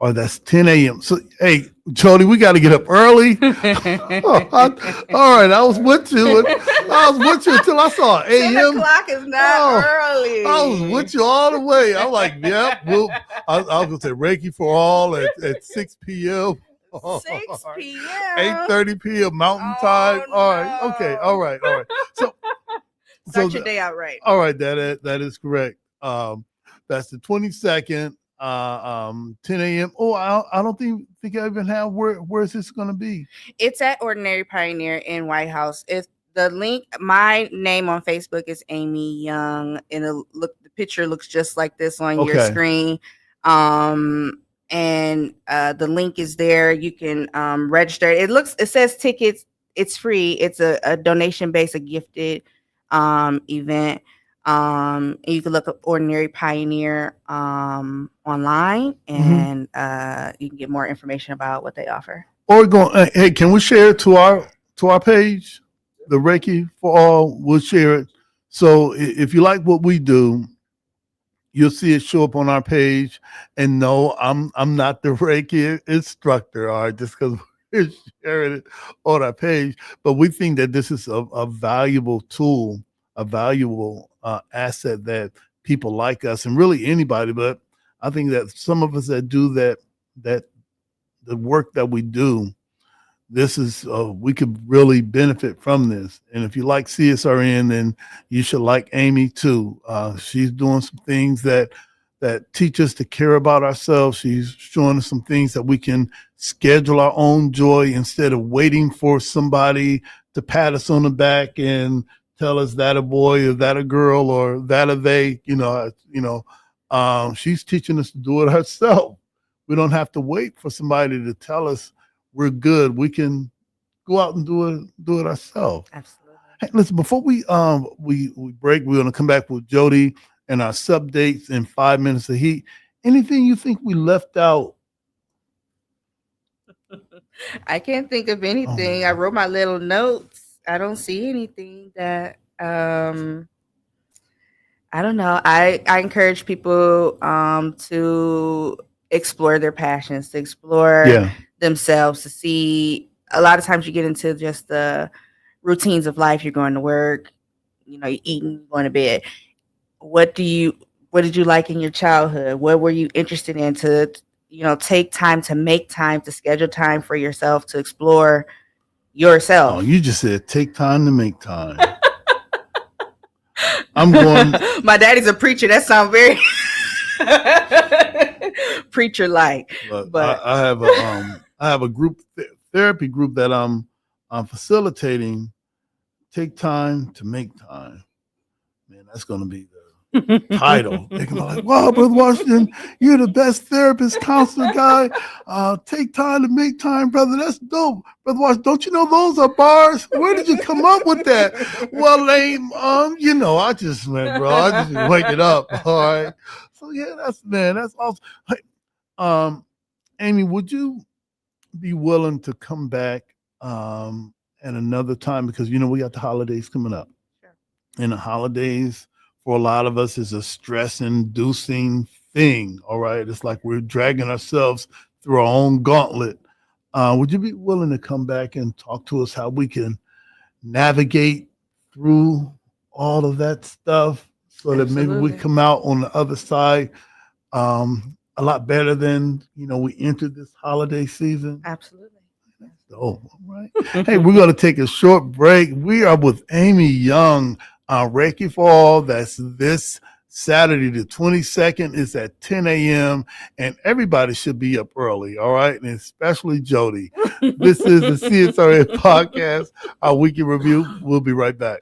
Or that's 10 a.m. So, hey, Jody, we got to get up early. All right. I was with you. Until I saw 8 a.m. 10 o'clock is not early. I was with you all the way. I'm like, yep. I was going to say Reiki for All at 6 p.m. 6 p.m. 8:30 p.m. Mountain Time. All right. Okay. All right. So start your day out right. All right. That is correct. That's the 22nd. 10 a.m. Oh, I don't think I even have where is this going to be? It's at Ordinary Pioneer in White House. If the link, my name on Facebook is Amy Young, and the picture looks just like this on your screen. And the link is there. You can register. It says tickets. It's free. It's a donation based, a gifted event. You can look up Ordinary Pioneer online, and you can get more information about what they offer. Or hey, can we share it to our page, the Reiki for All? We'll share it. So if you like what we do, you'll see it show up on our page. And no, I'm not the Reiki instructor, all right, just because we're sharing it on our page. But we think that this is a valuable tool, a valuable asset that people like us, and really anybody. But I think that some of us that do that the work that we do, this is we could really benefit from this. And if you like CSRN, then you should like Amy too. She's doing some things that teach us to care about ourselves. She's showing us some things that we can schedule our own joy instead of waiting for somebody to pat us on the back and tell us that a boy or that a girl or that a they. She's teaching us to do it ourselves. We don't have to wait for somebody to tell us we're good. We can go out and do it ourselves. Absolutely. Hey, listen, before we break, we're gonna come back with Jody and our sub dates in 5 minutes of heat. Anything you think we left out? I can't think of anything. I wrote my little notes. I don't see anything that I don't know. I encourage people to explore their passions, to explore themselves, to see. A lot of times you get into just the routines of life. You're going to work, you're eating, going to bed. What did you like in your childhood? What were you interested in? To take time to make time, to schedule time for yourself, to explore yourself. Oh, you just said take time to make time. I'm going. My daddy's a preacher. That sounds very preacher-like. But I have a group therapy group that I'm facilitating. Take time to make time. Man, that's going to be the title. They're gonna be like, wow, Brother Washington, you're the best therapist, counselor guy. Take time to make time, brother. That's dope. Brother Washington, don't you know those are bars? Where did you come up with that? Well, Lane, I just went, bro. I just wake it up. All right. So yeah, that's awesome. Hey, Amy, would you be willing to come back at another time? Because we got the holidays coming up. Sure. And the holidays for a lot of us is a stress-inducing thing, all right? It's like we're dragging ourselves through our own gauntlet. Would you be willing to come back and talk to us how we can navigate through all of that stuff so that maybe we come out on the other side a lot better than, we entered this holiday season? Absolutely. All right. Hey, we're going to take a short break. We are with Amy Young on Reiki for All. That's this Saturday, the 22nd. It's at 10 a.m. and everybody should be up early, all right? And especially Jody. This is the CSRN podcast, our weekly review. We'll be right back.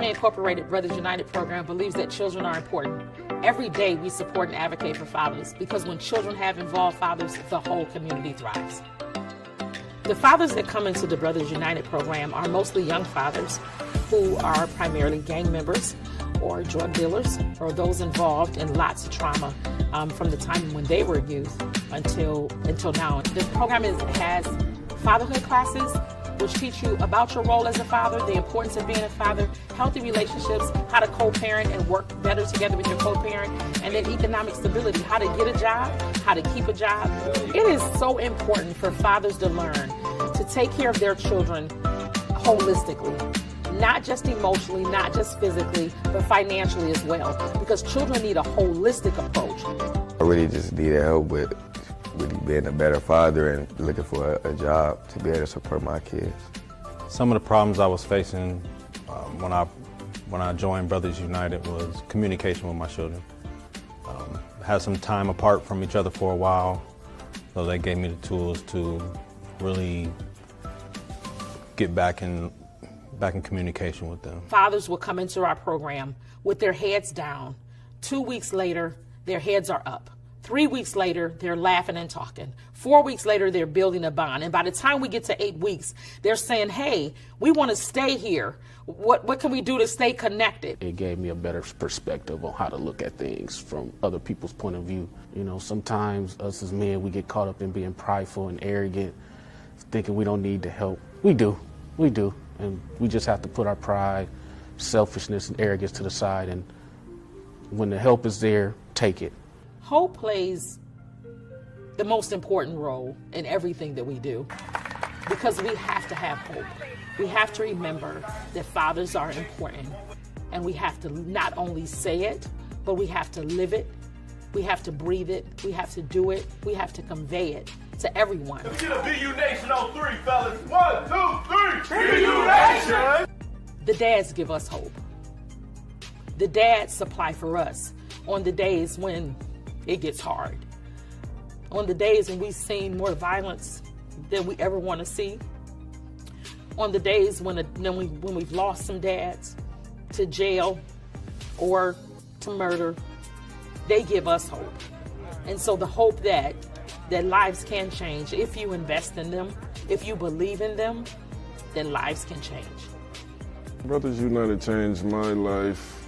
Incorporated Brothers United program believes that children are important. Every day we support and advocate for fathers because when children have involved fathers, the whole community thrives. The fathers that come into the Brothers United program are mostly young fathers who are primarily gang members or drug dealers or those involved in lots of trauma from the time when they were youth until now. The program has fatherhood classes which teach you about your role as a father, the importance of being a father, healthy relationships, how to co-parent and work better together with your co-parent, and then economic stability, how to get a job, how to keep a job. It is so important for fathers to learn to take care of their children holistically, not just emotionally, not just physically, but financially as well, because children need a holistic approach. I really just needed help with really being a better father and looking for a job to be able to support my kids. Some of the problems I was facing when I joined Brothers United was communication with my children. Had some time apart from each other for a while, so they gave me the tools to really get back in communication with them. Fathers will come into our program with their heads down. 2 weeks later, their heads are up. 3 weeks later, they're laughing and talking. 4 weeks later, they're building a bond. And by the time we get to 8 weeks, they're saying, hey, we want to stay here. What can we do to stay connected? It gave me a better perspective on how to look at things from other people's point of view. Sometimes us as men, we get caught up in being prideful and arrogant, thinking we don't need the help. We do. And we just have to put our pride, selfishness, and arrogance to the side. And when the help is there, take it. Hope plays the most important role in everything that we do, because we have to have hope. We have to remember that fathers are important, and we have to not only say it, but we have to live it. We have to breathe it. We have to do it. We have to convey it to everyone. Let's get a BU Nation on 3, fellas. 1, 2, 3. BU Nation! The dads give us hope. The dads supply for us on the days when it gets hard. On the days when we've seen more violence than we ever want to see. On the days when we've lost some dads to jail or to murder, they give us hope. And so the hope that lives can change, if you invest in them, if you believe in them, then lives can change. Brothers United changed my life,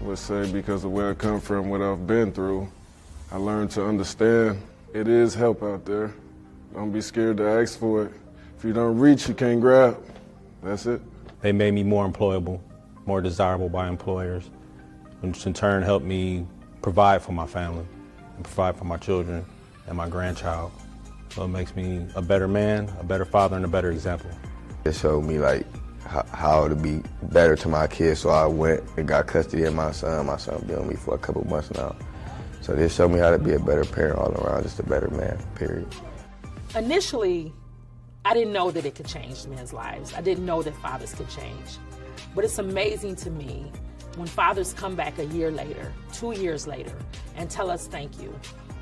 I would say, because of where I come from, what I've been through. I learned to understand it is help out there. Don't be scared to ask for it. If you don't reach, you can't grab. That's it. They made me more employable, more desirable by employers, which in turn helped me provide for my family and provide for my children and my grandchild. So it makes me a better man, a better father, and a better example. It showed me like how to be better to my kids, so I went and got custody of my son. My son been with me for a couple months now. So this showed me how to be a better parent all around, just a better man, period. Initially, I didn't know that it could change men's lives. I didn't know that fathers could change. But it's amazing to me when fathers come back a year later, 2 years later, and tell us thank you.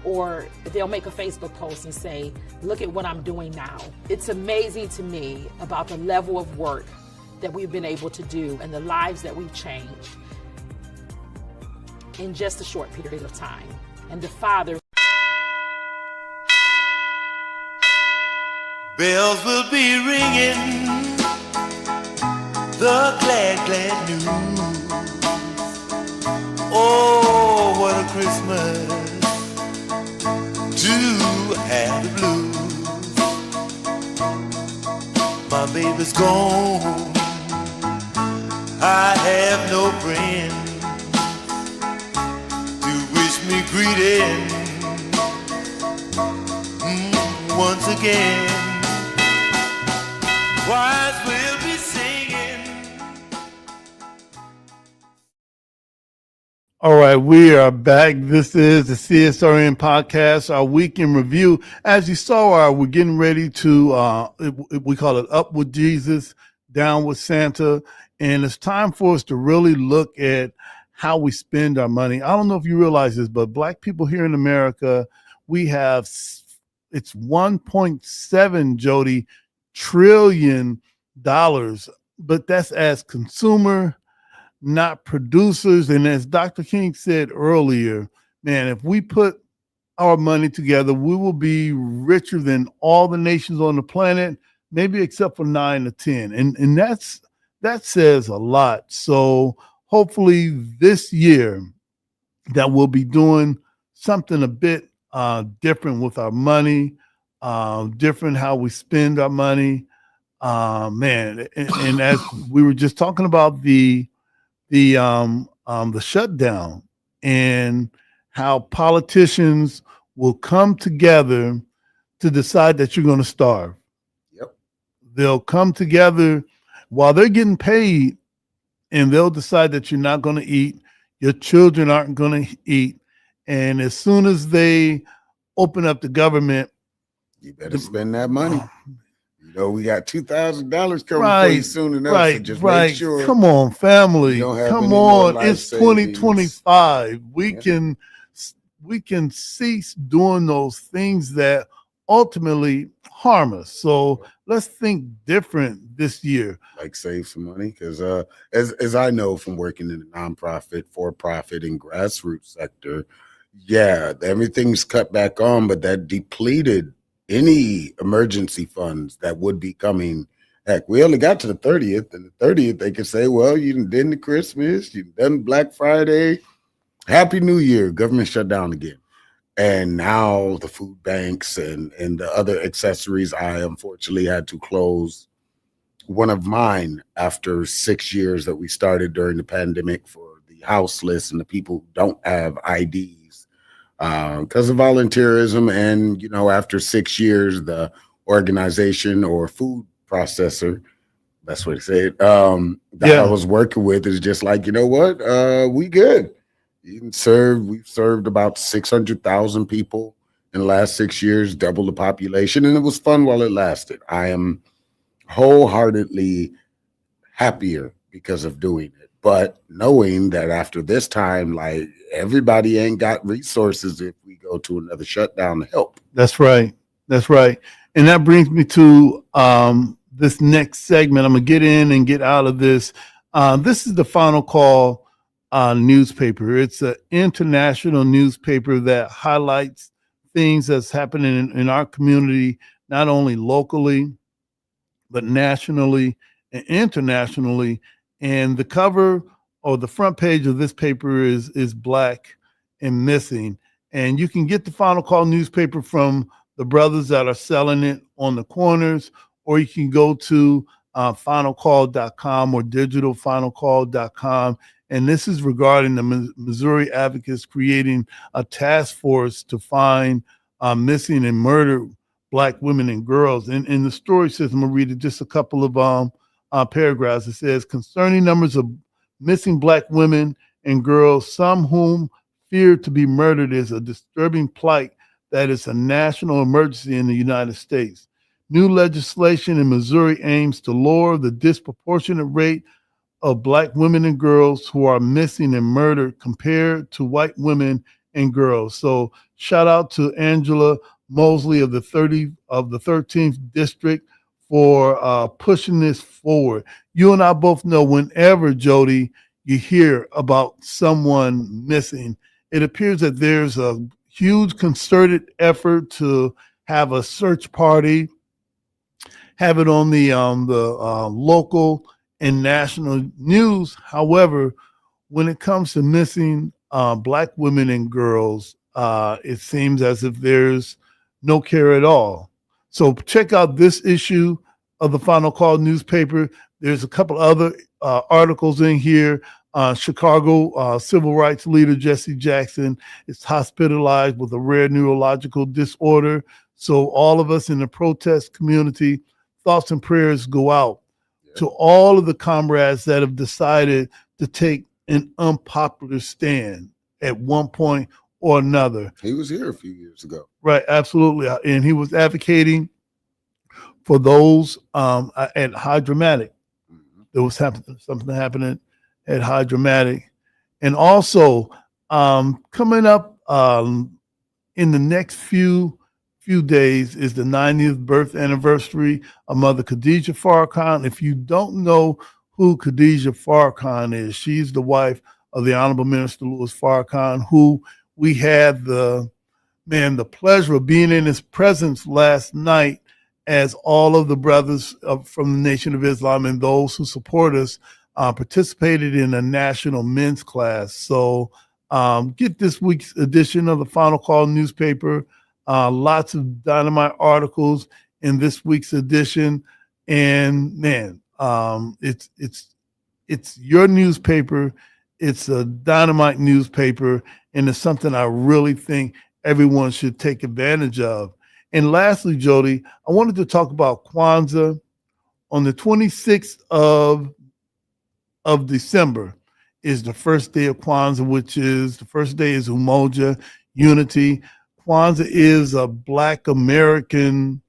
Or they'll make a Facebook post and say, look at what I'm doing now. It's amazing to me about the level of work that we've been able to do and the lives that we've changed in just a short period of time. And the fathers. Bells will be ringing, the glad, glad news. Oh, what a Christmas to have the blues. My baby's gone, I have no friend to wish me greeting once again. Choirs will be singing. All right, we are back. This is the CSRN podcast, our weekend review. As you saw, we're getting ready to, we call it Up with Jesus, Down with Santa. And it's time for us to really look at how we spend our money. I don't know if you realize this, but Black people here in America, we have, it's 1.7, Jody, trillion dollars, but that's as consumer, not producers. And as Dr. King said earlier, man, if we put our money together, we will be richer than all the nations on the planet, maybe except for 9 or 10. And that says a lot. So hopefully this year that we'll be doing something a bit different with our money, different how we spend our money. Man, and as we were just talking about the shutdown and how politicians will come together to decide that you're going to starve. Yep. They'll come together while they're getting paid, and they'll decide that you're not going to eat. Your children aren't going to eat. And as soon as they open up the government, you better spend that money. You know, we got $2,000 coming for you soon enough. So just make sure. Come on, family. Come on. It's savings. 2025. We can cease doing those things that ultimately harm us. So let's think different this year. Like save some money, because as I know from working in the nonprofit, for-profit, and grassroots sector, yeah, everything's cut back on, but that depleted any emergency funds that would be coming. Heck, we only got to the 30th, and the 30th they could say, well, you done the Christmas, you done Black Friday, Happy New Year, government shut down again. And now the food banks and the other accessories, I unfortunately had to close one of mine after 6 years that we started during the pandemic for the houseless and the people who don't have IDs. because of volunteerism. And, after 6 years, the organization or food processor, that's what it said, that I was working with is just like, you know what, we good. We've served about 600,000 people in the last 6 years, double the population, and it was fun while it lasted. I am wholeheartedly happier because of doing it, but knowing that after this time, like, everybody ain't got resources if we go to another shutdown to help. That's right. That's right. And that brings me to this next segment. I'm going to get in and get out of this. This is the Final Call newspaper. It's an international newspaper that highlights things that's happening in our community, not only locally, but nationally and internationally. And the cover or the front page of this paper is black and missing. And you can get the Final Call newspaper from the brothers that are selling it on the corners, or you can go to finalcall.com or digitalfinalcall.com. And this is regarding the Missouri advocates creating a task force to find missing and murdered Black women and girls. And the story says, I'm going to read it, just a couple of paragraphs. It says, concerning numbers of missing Black women and girls, some whom fear to be murdered, is a disturbing plight that is a national emergency in the United States. New legislation in Missouri aims to lower the disproportionate rate of Black women and girls who are missing and murdered compared to white women and girls. So shout out to Angela Mosley of the 13th district for pushing this forward. You and I both know whenever, Jody, you hear about someone missing, it appears that there's a huge concerted effort to have a search party, have it on the local and national news. However, when it comes to missing Black women and girls, it seems as if there's no care at all. So check out this issue of the Final Call newspaper. There's a couple other articles in here. Chicago civil rights leader Jesse Jackson is hospitalized with a rare neurological disorder. So all of us in the protest community, thoughts and prayers go out to all of the comrades that have decided to take an unpopular stand at one point or another. He was here a few years ago. Right, absolutely. And he was advocating for those at High Dramatic. There was something happening at High Dramatic. And also coming up in the next few days is the 90th birth anniversary of Mother Khadijah Farrakhan. If you don't know who Khadijah Farrakhan is, she's the wife of the Honorable Minister Louis Farrakhan, who we had the pleasure of being in his presence last night as all of the brothers from the Nation of Islam and those who support us participated in a national men's class. So get this week's edition of the Final Call newspaper. Lots of dynamite articles in this week's edition. And man, it's your newspaper. It's a dynamite newspaper, and it's something I really think everyone should take advantage of. And lastly, Jody, I wanted to talk about Kwanzaa. On the 26th of December is the first day of Kwanzaa, which is the first day is Umoja, unity. Kwanzaa is a Black American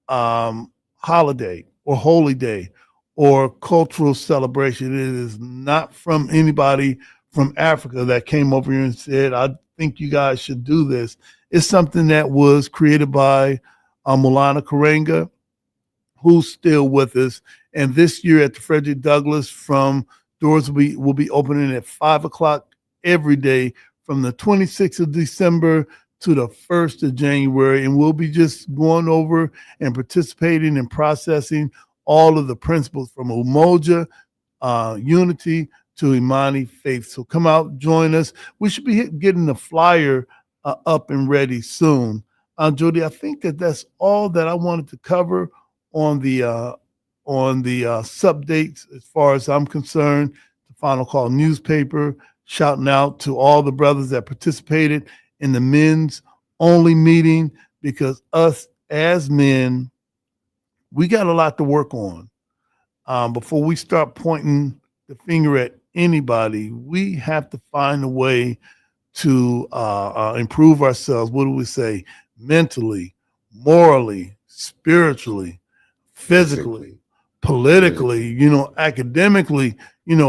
holiday or holy day or cultural celebration. It is not from anybody from Africa that came over here and said, I think you guys should do this. It's something that was created by Maulana Karenga, who's still with us. And this year at the Frederick Douglass, doors will be opening at 5:00 every day from the 26th of December to the 1st of January. And we'll be just going over and participating and processing all of the principles from Umoja, unity, to Imani faith. So come out, join us. We should be getting the flyer up and ready soon. Jody, I think that's all that I wanted to cover on the sub dates as far as I'm concerned. The Final Call newspaper, shouting out to all the brothers that participated in the men's only meeting, because us as men, we got a lot to work on. Before we start pointing the finger at anybody, we have to find a way to improve ourselves. What do we say? Mentally, morally, spiritually, physically, politically, academically,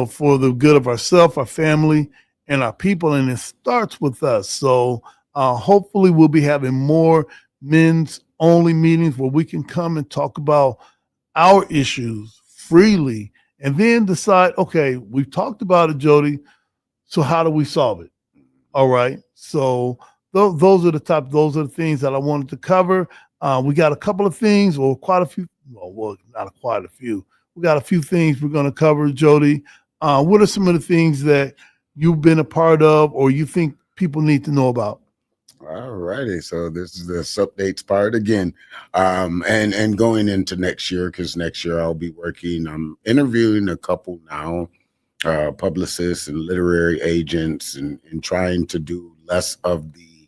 for the good of ourselves, our family, and our people. And it starts with us. So hopefully we'll be having more men's only meetings where we can come and talk about our issues freely, and then decide, okay, we've talked about it, Jody, so how do we solve it? All right. So those are the things that I wanted to cover. We got a couple of things, or quite a few. Well, not quite a few. We got a few things we're going to cover, Jody. What are some of the things that you've been a part of, or you think people need to know about? All righty. So this is the updates part again. And going into next year, because next year I'll be working, I'm interviewing a couple now, publicists and literary agents, and trying to do less of the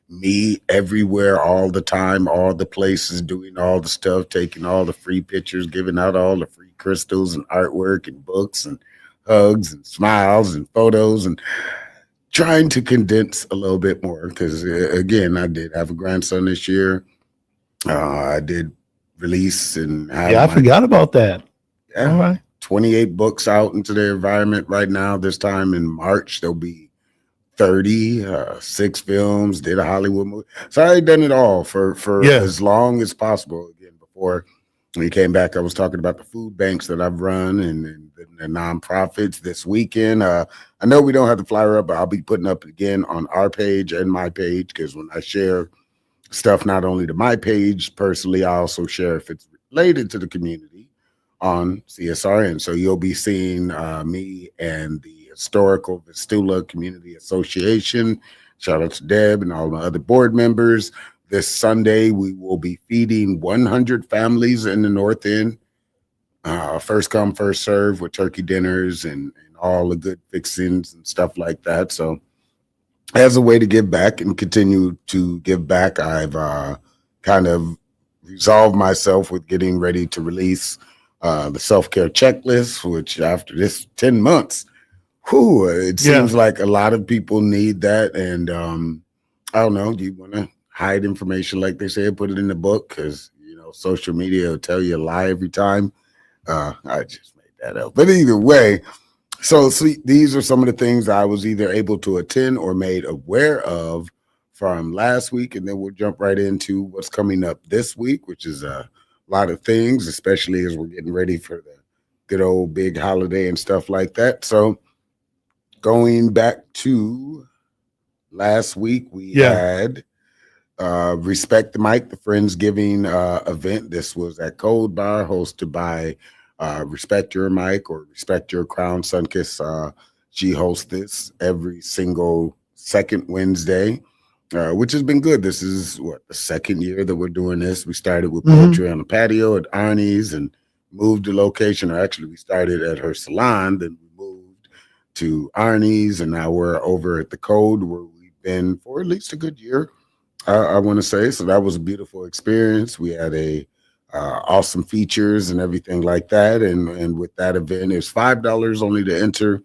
me everywhere all the time, all the places, doing all the stuff, taking all the free pictures, giving out all the free crystals and artwork and books and hugs and smiles and photos, and trying to condense a little bit more, because again, I did have a grandson this year. I did release and have I forgot about that. Yeah, all right. 28 books out into the environment right now. This time in March, there'll be 30, 6 films, did a Hollywood movie. So I done it all for as long as possible. Again, before we came back, I was talking about the food banks that I've run and the nonprofits this weekend. I know we don't have the flyer up, but I'll be putting up again on our page and my page, because when I share stuff, not only to my page personally, I also share if it's related to the community on CSRN. So you'll be seeing me and the Historical Vistula Community Association. Shout out to Deb and all my other board members. This Sunday, we will be feeding 100 families in the North End. First come, first serve, with turkey dinners and all the good fixings and stuff like that. So as a way to give back and continue to give back, I've kind of resolved myself with getting ready to release the self-care checklist, which after this 10 months, it seems like a lot of people need that. And I don't know, do you want to hide information, like they say, put it in the book? Because, social media will tell you a lie every time. I just made that up. But either way, so these are some of the things I was either able to attend or made aware of from last week. And then we'll jump right into what's coming up this week, which is a lot of things, especially as we're getting ready for the good old big holiday and stuff like that. So going back to last week, we had Respect the Mic, the Friendsgiving event. This was at Cold Bar, hosted by Respect Your Mic, or Respect Your Crown, Sunkiss. She hosts this every single second Wednesday, which has been good. This is the second year that we're doing this. We started with poetry on the patio at Arnie's and moved the location, or actually we started at her salon, then we moved to Arnie's, and now we're over at the Code, where we've been for at least a good year, I want to say. So that was a beautiful experience. We had a awesome features and everything like that. And with that event, it's $5 only to enter.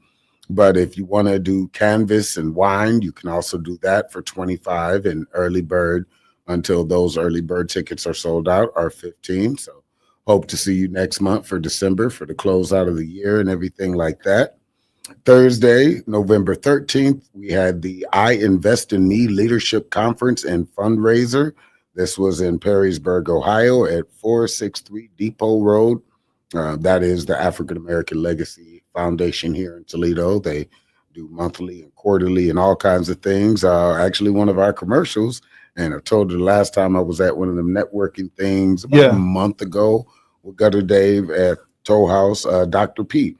But if you want to do canvas and wine, you can also do that for $25, and early bird, until those early bird tickets are sold out, are $15. So hope to see you next month for December, for the closeout of the year and everything like that. Thursday, November 13th, we had the I Invest in Me Leadership Conference and Fundraiser. This was in Perrysburg, Ohio, at 463 Depot Road. That is the African American Legacy Foundation here in Toledo. They do monthly and quarterly and all kinds of things. Actually, one of our commercials, and I told you the last time I was at one of them networking things about a month ago with Gutter Dave at Toll House, Dr. P.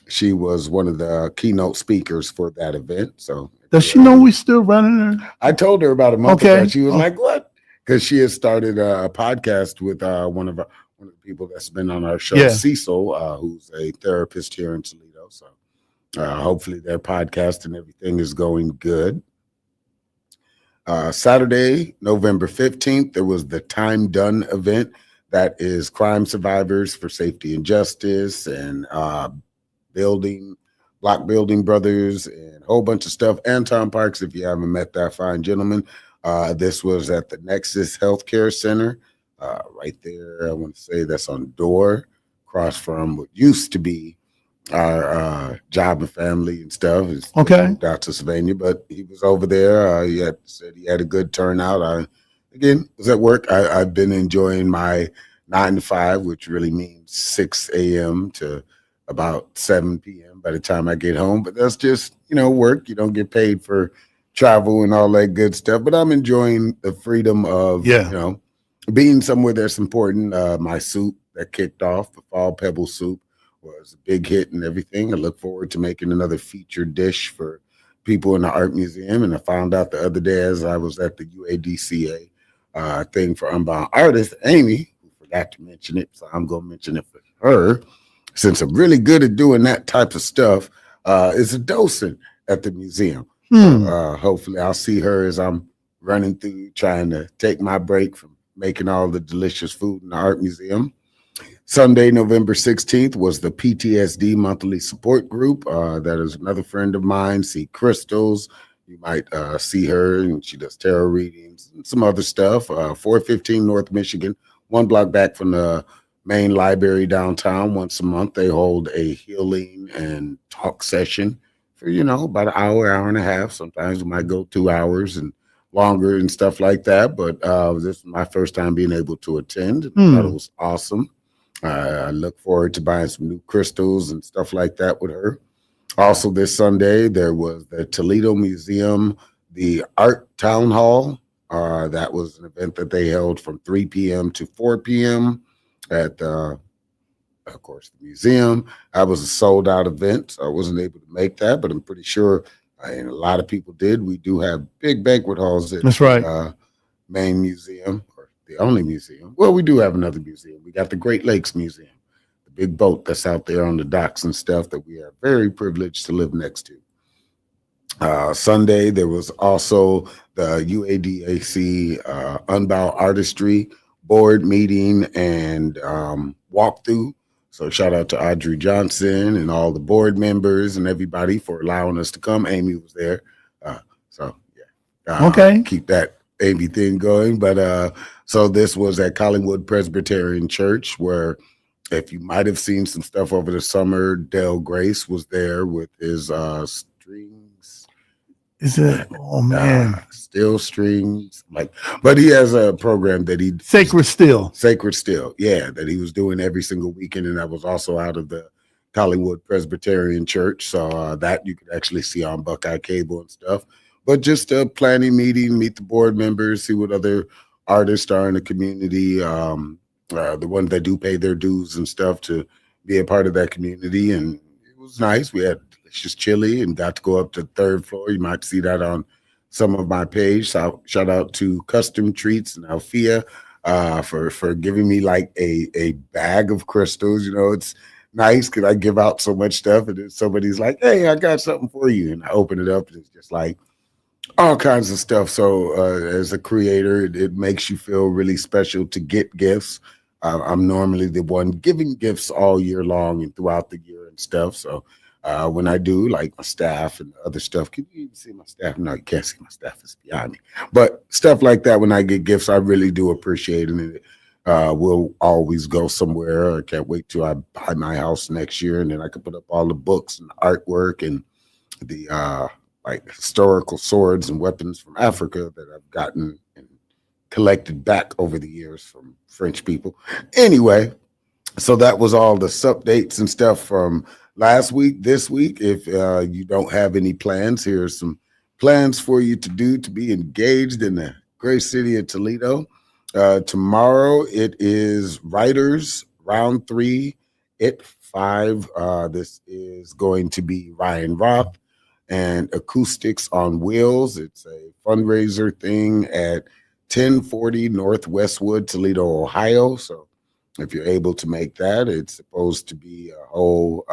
She was one of the keynote speakers for that event. So does she know we still running her? I told her about a month ago. She was like, "What?" Because she has started a podcast with one of the people that's been on our show, Cecil, who's a therapist here in Toledo. So hopefully their podcast and everything is going good. Saturday, November 15th, there was the Time Done event. That is crime survivors for safety and justice and block building brothers and a whole bunch of stuff. Anton Parks, if you haven't met that fine gentleman. This was at the Nexus Healthcare Center, right there. I want to say that's on Door, across from what used to be our Job and Family and stuff. It's moved out to Sylvania, but he was over there. He said he had a good turnout. I was at work. I've been enjoying my 9 to 5, which really means 6 a.m. to about 7 p.m. by the time I get home. But that's just, work. You don't get paid for travel and all that good stuff. But I'm enjoying the freedom of, being somewhere that's important. My soup that kicked off, the fall pebble soup, was a big hit and everything. I look forward to making another featured dish for people in the art museum. And I found out the other day as I was at the UADCA thing for Unbound Artists, Amy, who forgot to mention it, so I'm going to mention it for her, since I'm really good at doing that type of stuff, is a docent at the museum. So, hopefully I'll see her as I'm running through trying to take my break from making all the delicious food in the art museum. Sunday, November 16th, was the PTSD monthly support group. That is another friend of mine, C. Crystals. You might see her, and she does tarot readings and some other stuff. 415 North Michigan, 1 block back from the main library downtown. Once a month, they hold a healing and talk session for, about an hour and a half. Sometimes we might go 2 hours and longer and stuff like that. But this is my first time being able to attend. And I thought it was awesome. I look forward to buying some new crystals and stuff like that with her. Also, this Sunday, there was the Toledo Museum, the Art Town Hall. That was an event that they held from 3 p.m. to 4 p.m. at, of course, the museum. That was a sold-out event, so I wasn't able to make that, but I'm pretty sure and a lot of people did. We do have big banquet halls at the main museum, or the only museum. Well, we do have another museum. We got the Great Lakes Museum, the big boat that's out there on the docks and stuff that we are very privileged to live next to. Sunday, there was also the UADAC Unbound Artistry board meeting and walkthrough. So shout out to Audrey Johnson and all the board members and everybody for allowing us to come. Amy was there. Keep that Amy thing going. But so this was at Collingwood Presbyterian Church, where if you might have seen some stuff over the summer, Dale Grace was there with his strings. Is it? Oh man, steel strings. But he has a program that Sacred Steel, yeah, that he was doing every single weekend, and that was also out of the Collingwood Presbyterian Church. So that you could actually see on Buckeye Cable and stuff. But just a planning meeting, meet the board members, see what other artists are in the community, the ones that do pay their dues and stuff, to be a part of that community. And it was nice. We had delicious chili and got to go up to the 3rd floor. You might see that on some of my page. So shout out to Custom Treats and Alfia for giving me like a bag of crystals. It's nice because I give out so much stuff, and then somebody's like, "Hey, I got something for you," and I open it up, and it's just like all kinds of stuff. So as a creator, it makes you feel really special to get gifts. I'm normally the one giving gifts all year long and throughout the year and stuff. So when I do, like my staff and other stuff, can you even see my staff? No, you can't see my staff. It's behind me. But stuff like that, when I get gifts, I really do appreciate it. And we'll always go somewhere. I can't wait till I buy my house next year, and then I can put up all the books and the artwork and the like historical swords and weapons from Africa that I've gotten and collected back over the years from French people. Anyway, so that was all the updates and stuff from last week. This week, if you don't have any plans, here are some plans for you to do to be engaged in the great city of Toledo. Tomorrow, it is Writers Round 3 at 5. This is going to be Ryan Roth and Acoustics on Wheels. It's a fundraiser thing at 1040 North Westwood, Toledo, Ohio. So if you're able to make that, it's supposed to be a whole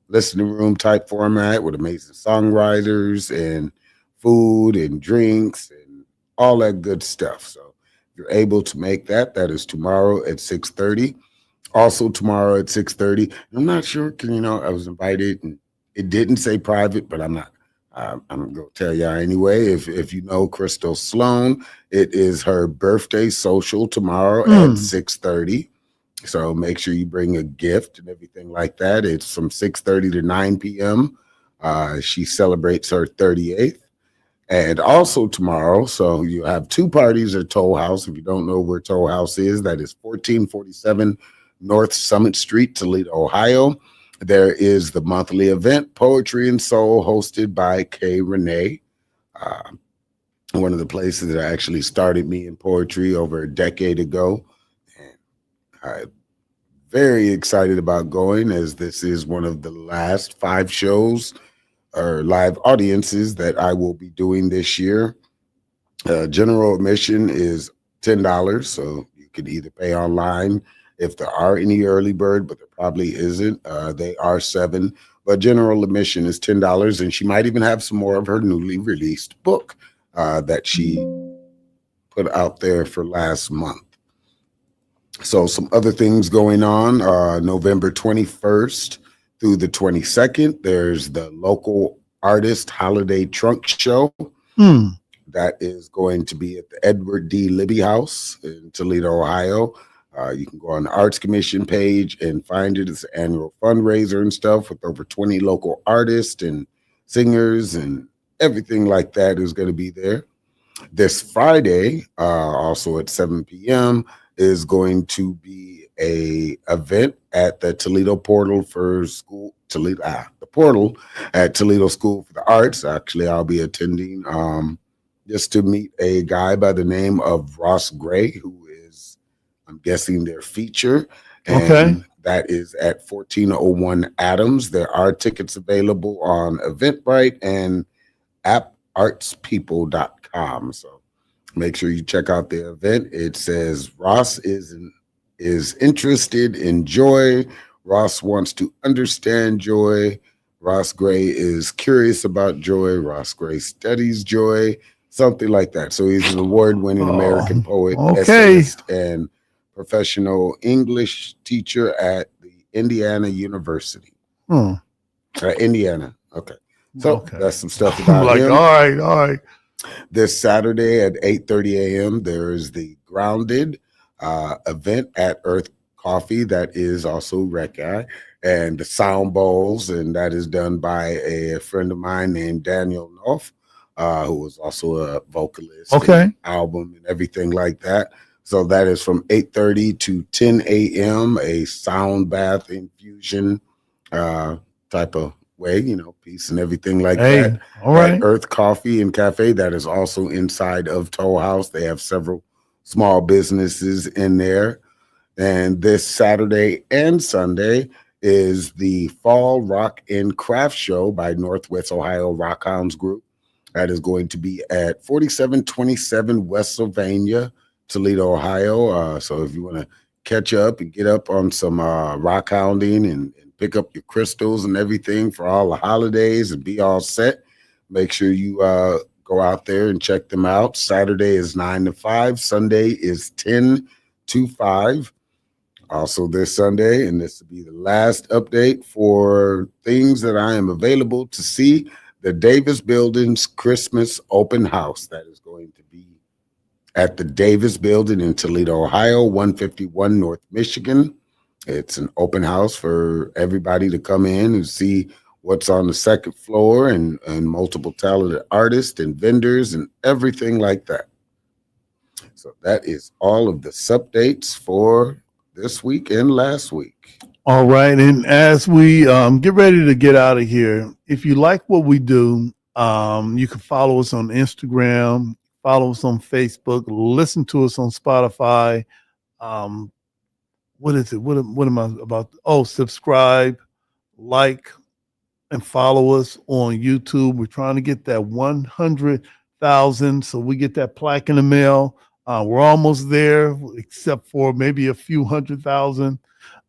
listening room type format with amazing songwriters and food and drinks and all that good stuff. So if you're able to make that, that is tomorrow at 6:30. Also tomorrow at 6:30. I'm not sure, I was invited and it didn't say private, but I'm not. I'm gonna tell y'all anyway. If you know Crystal Sloan, it is her birthday social tomorrow at 6:30. So make sure you bring a gift and everything like that. It's from 6:30 to 9 p.m. She celebrates her 38th. And also tomorrow, so you have two parties at Toll House. If you don't know where Toll House is, that is 1447 North Summit Street, Toledo, Ohio. There is the monthly event, Poetry and Soul, hosted by Kay Renee. One of the places that actually started me in poetry over a decade ago. And I'm very excited about going, as this is one of the last 5 shows or live audiences that I will be doing this year. General admission is $10, so you can either pay online if there are any early bird, but there probably isn't. They are $7, but general admission is $10, and she might even have some more of her newly released book that she put out there for last month. So some other things going on, November 21st through the 22nd, there's the local artist holiday trunk show. That is going to be at the Edward D. Libby House in Toledo, Ohio. You can go on the Arts Commission page and find it. It's an annual fundraiser and stuff with over 20 local artists and singers and everything like that is going to be there. This Friday, also at 7 p.m., is going to be a event at the Toledo Portal for School, the Portal at Toledo School for the Arts. Actually, I'll be attending just to meet a guy by the name of Ross Gray, who is, I'm guessing, their feature. And that is at 1401 Adams. There are tickets available on Eventbrite and appartspeople.com. So make sure you check out the event. It says Ross is interested in joy. Ross wants to understand joy. Ross Gray is curious about joy. Ross Gray studies joy. Something like that. So he's an award-winning American poet, essayist, and professional English teacher at the Indiana University. Indiana. Okay. So that's some stuff about him. All right. This Saturday at 8:30 a.m., there is the Grounded event at Earth Coffee. That is also Rec Guy. And the Sound Bowls, and that is done by a friend of mine named Daniel Knopf, who was also a vocalist, and album and everything like that. So that is from 8:30 to 10 a.m., a sound bath infusion type of way, peace and everything like that. All right. At Earth Coffee and Cafe, that is also inside of Toll House. They have several small businesses in there. And this Saturday and Sunday is the Fall Rock and Craft Show by Northwest Ohio Rock Hounds Group. That is going to be at 4727 West Sylvania, Toledo, Ohio. So if you want to catch up and get up on some rock hounding and pick up your crystals and everything for all the holidays and be all set, make sure you go out there and check them out. Saturday is 9 to 5. Sunday is 10 to 5. Also this Sunday, and this will be the last update for things that I am available to see, the Davis Building's Christmas open house. That is going to be at the Davis Building in Toledo, Ohio, 151 North Michigan. It's an open house for everybody to come in and see what's on the second floor, and multiple talented artists and vendors and everything like that. So that is all of the updates for this week and last week. All right. And as we get ready to get out of here, if you like what we do, you can follow us on Instagram, follow us on Facebook, listen to us on Spotify. What is it? What am I about? Oh, subscribe, like, and follow us on YouTube. We're trying to get that 100,000 so we get that plaque in the mail. We're almost there, except for maybe a few 100,000.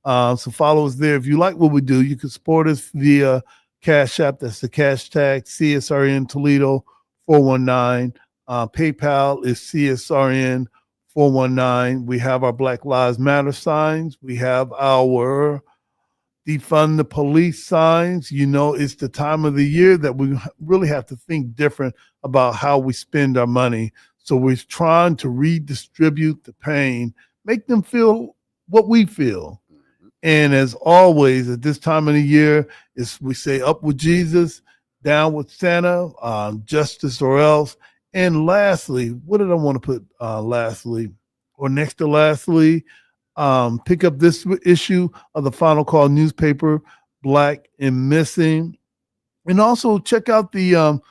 So follow us there. If you like what we do, you can support us via Cash App. That's the cash tag CSRN Toledo 419. PayPal is CSRN 419. We have our Black Lives Matter signs. We have our defund the police signs. You know, it's the time of the year that we really have to think different about how we spend our money. So we're trying to redistribute the pain, make them feel what we feel. And as always, at this time of the year, is we say up with Jesus, down with Santa, justice or else. And lastly, what did I want to put lastly or next to lastly? Pick up this issue of the Final Call newspaper, Black and Missing. And also check out the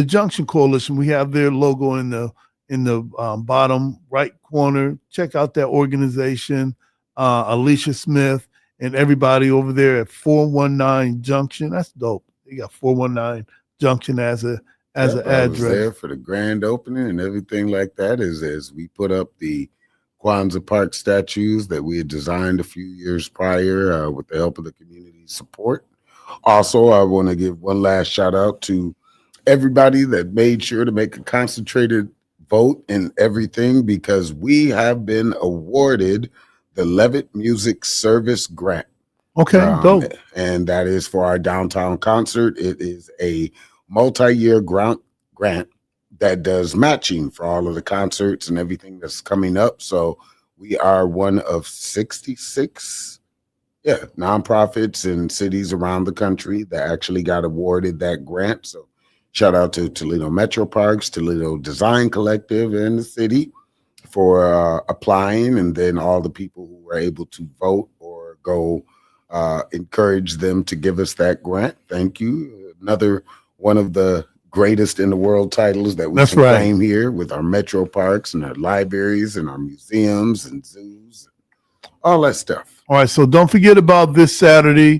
Junction Coalition. We have their logo in the bottom right corner. Check out that organization, Alicia Smith and everybody over there at 419 Junction. That's dope. They got 419 Junction as an address. I was there for the grand opening and everything like that. As we put up the Kwanzaa Park statues that we had designed a few years prior with the help of the community support. Also, I want to give one last shout out to everybody that made sure to make a concentrated vote in everything, because we have been awarded the Levitt Music Service Grant. Okay, dope. And that is for our downtown concert. It is a multi-year grant that does matching for all of the concerts and everything that's coming up. So we are one of 66 nonprofits in cities around the country that actually got awarded that grant. So shout out to Toledo Metro Parks, Toledo Design Collective, and the city for applying, and then all the people who were able to vote or go encourage them to give us that grant. Thank you. Another one of the greatest in the world titles that we can claim here with our metro parks and our libraries and our museums and zoos, all that stuff. All right, so don't forget about this Saturday.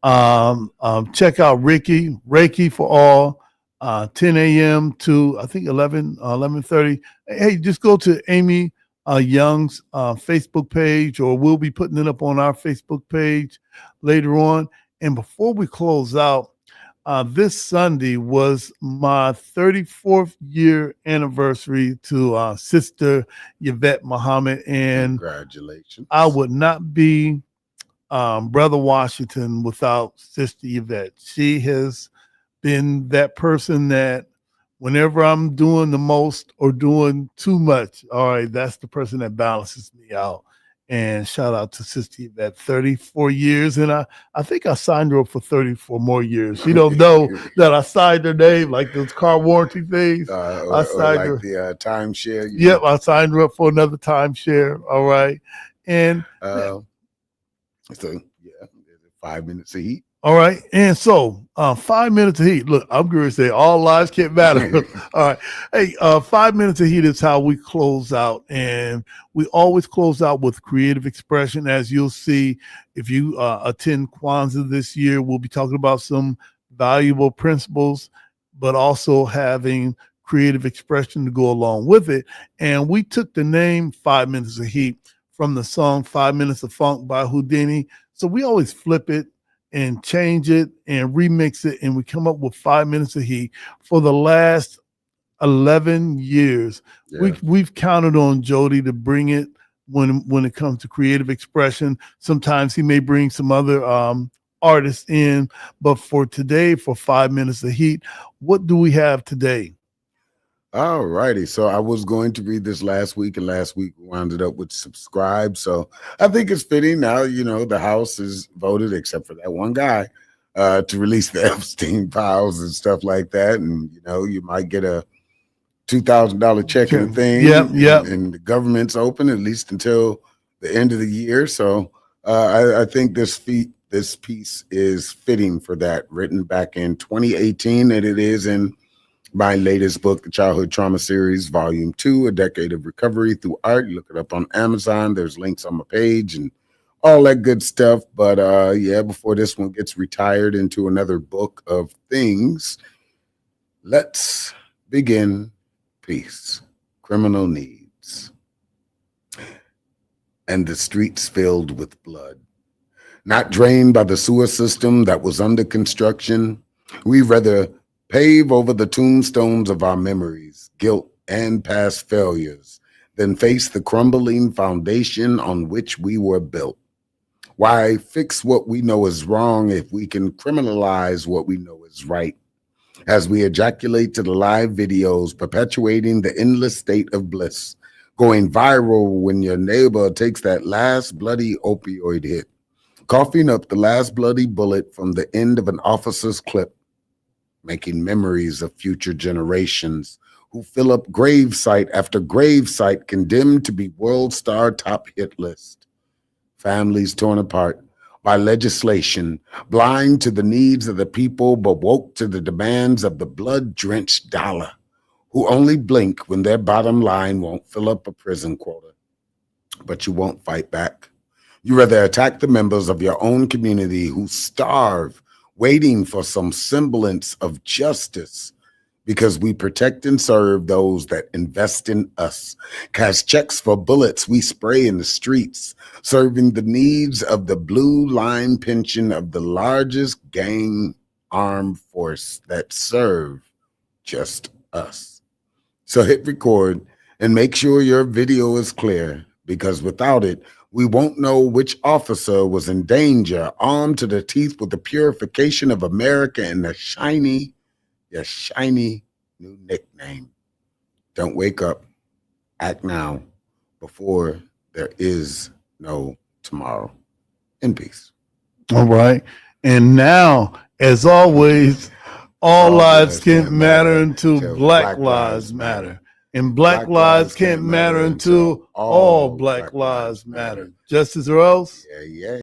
Check out Reiki for All, 10 a.m. to I think 11:30. Hey, just go to Amy Young's Facebook page, or we'll be putting it up on our Facebook page later on. And before we close out, this Sunday was my 34th year anniversary to Sister Yvette Muhammad, and congratulations. I would not be Brother Washington without Sister Yvette. She has been that person that whenever I'm doing the most or doing too much, all right, that's the person that balances me out. And shout out to Sister Yvette, 34 years. And I think I signed her up for 34 more years. She don't know that I signed her name, like those car warranty things. I signed like her. The timeshare. Yep, I signed her up for another timeshare. All right. And so, yeah, 5 minutes of heat. All right. And so 5 minutes of heat. Look, I'm going to say all lives can't matter. All right. Hey, 5 minutes of heat is how we close out. And we always close out with creative expression. As you'll see, if you attend Kwanzaa this year, we'll be talking about some valuable principles, but also having creative expression to go along with it. And we took the name 5 Minutes of Heat from the song 5 Minutes of Funk by Houdini. So we always flip it and change it and remix it, and we come up with 5 minutes of heat. For the last 11 years, we've counted on Jody to bring it when it comes to creative expression. Sometimes he may bring some other artists in, but for today, for 5 minutes of heat, what do we have today? All righty. So I was going to read this last week, and last week we wound up with subscribe. So I think it's fitting now, the House has voted, except for that one guy, to release the Epstein files and stuff like that. And, you might get a $2,000 check in a thing. Yep. And the government's open at least until the end of the year. So I think this piece is fitting for that, written back in 2018, and it is in my latest book, the Childhood Trauma Series, Volume 2, A Decade of Recovery Through Art. Look it up on Amazon. There's links on my page and all that good stuff. But before this one gets retired into another book of things, let's begin. Peace. Criminal needs. And the streets filled with blood. Not drained by the sewer system that was under construction. We rather pave over the tombstones of our memories, guilt and past failures than face the crumbling foundation on which we were built. Why fix what we know is wrong if we can criminalize what we know is right? As we ejaculate to the live videos perpetuating the endless state of bliss, going viral when your neighbor takes that last bloody opioid hit, coughing up the last bloody bullet from the end of an officer's clip, making memories of future generations who fill up gravesite after gravesite condemned to be world star top hit list. Families torn apart by legislation, blind to the needs of the people, but woke to the demands of the blood-drenched dollar, who only blink when their bottom line won't fill up a prison quota. But you won't fight back. You rather attack the members of your own community who starve, waiting for some semblance of justice, because we protect and serve those that invest in us, cash checks for bullets we spray in the streets, serving the needs of the blue line pension of the largest gang armed force that serve just us. So hit record and make sure your video is clear, because without it, we won't know which officer was in danger, armed to the teeth with the purification of America and the shiny new nickname. Don't wake up. Act now before there is no tomorrow. In peace. All right. And now, as always, all lives can't matter until Black Lives Matter. And Black lives can't matter until all Black lives matter. Justice or else? Yeah.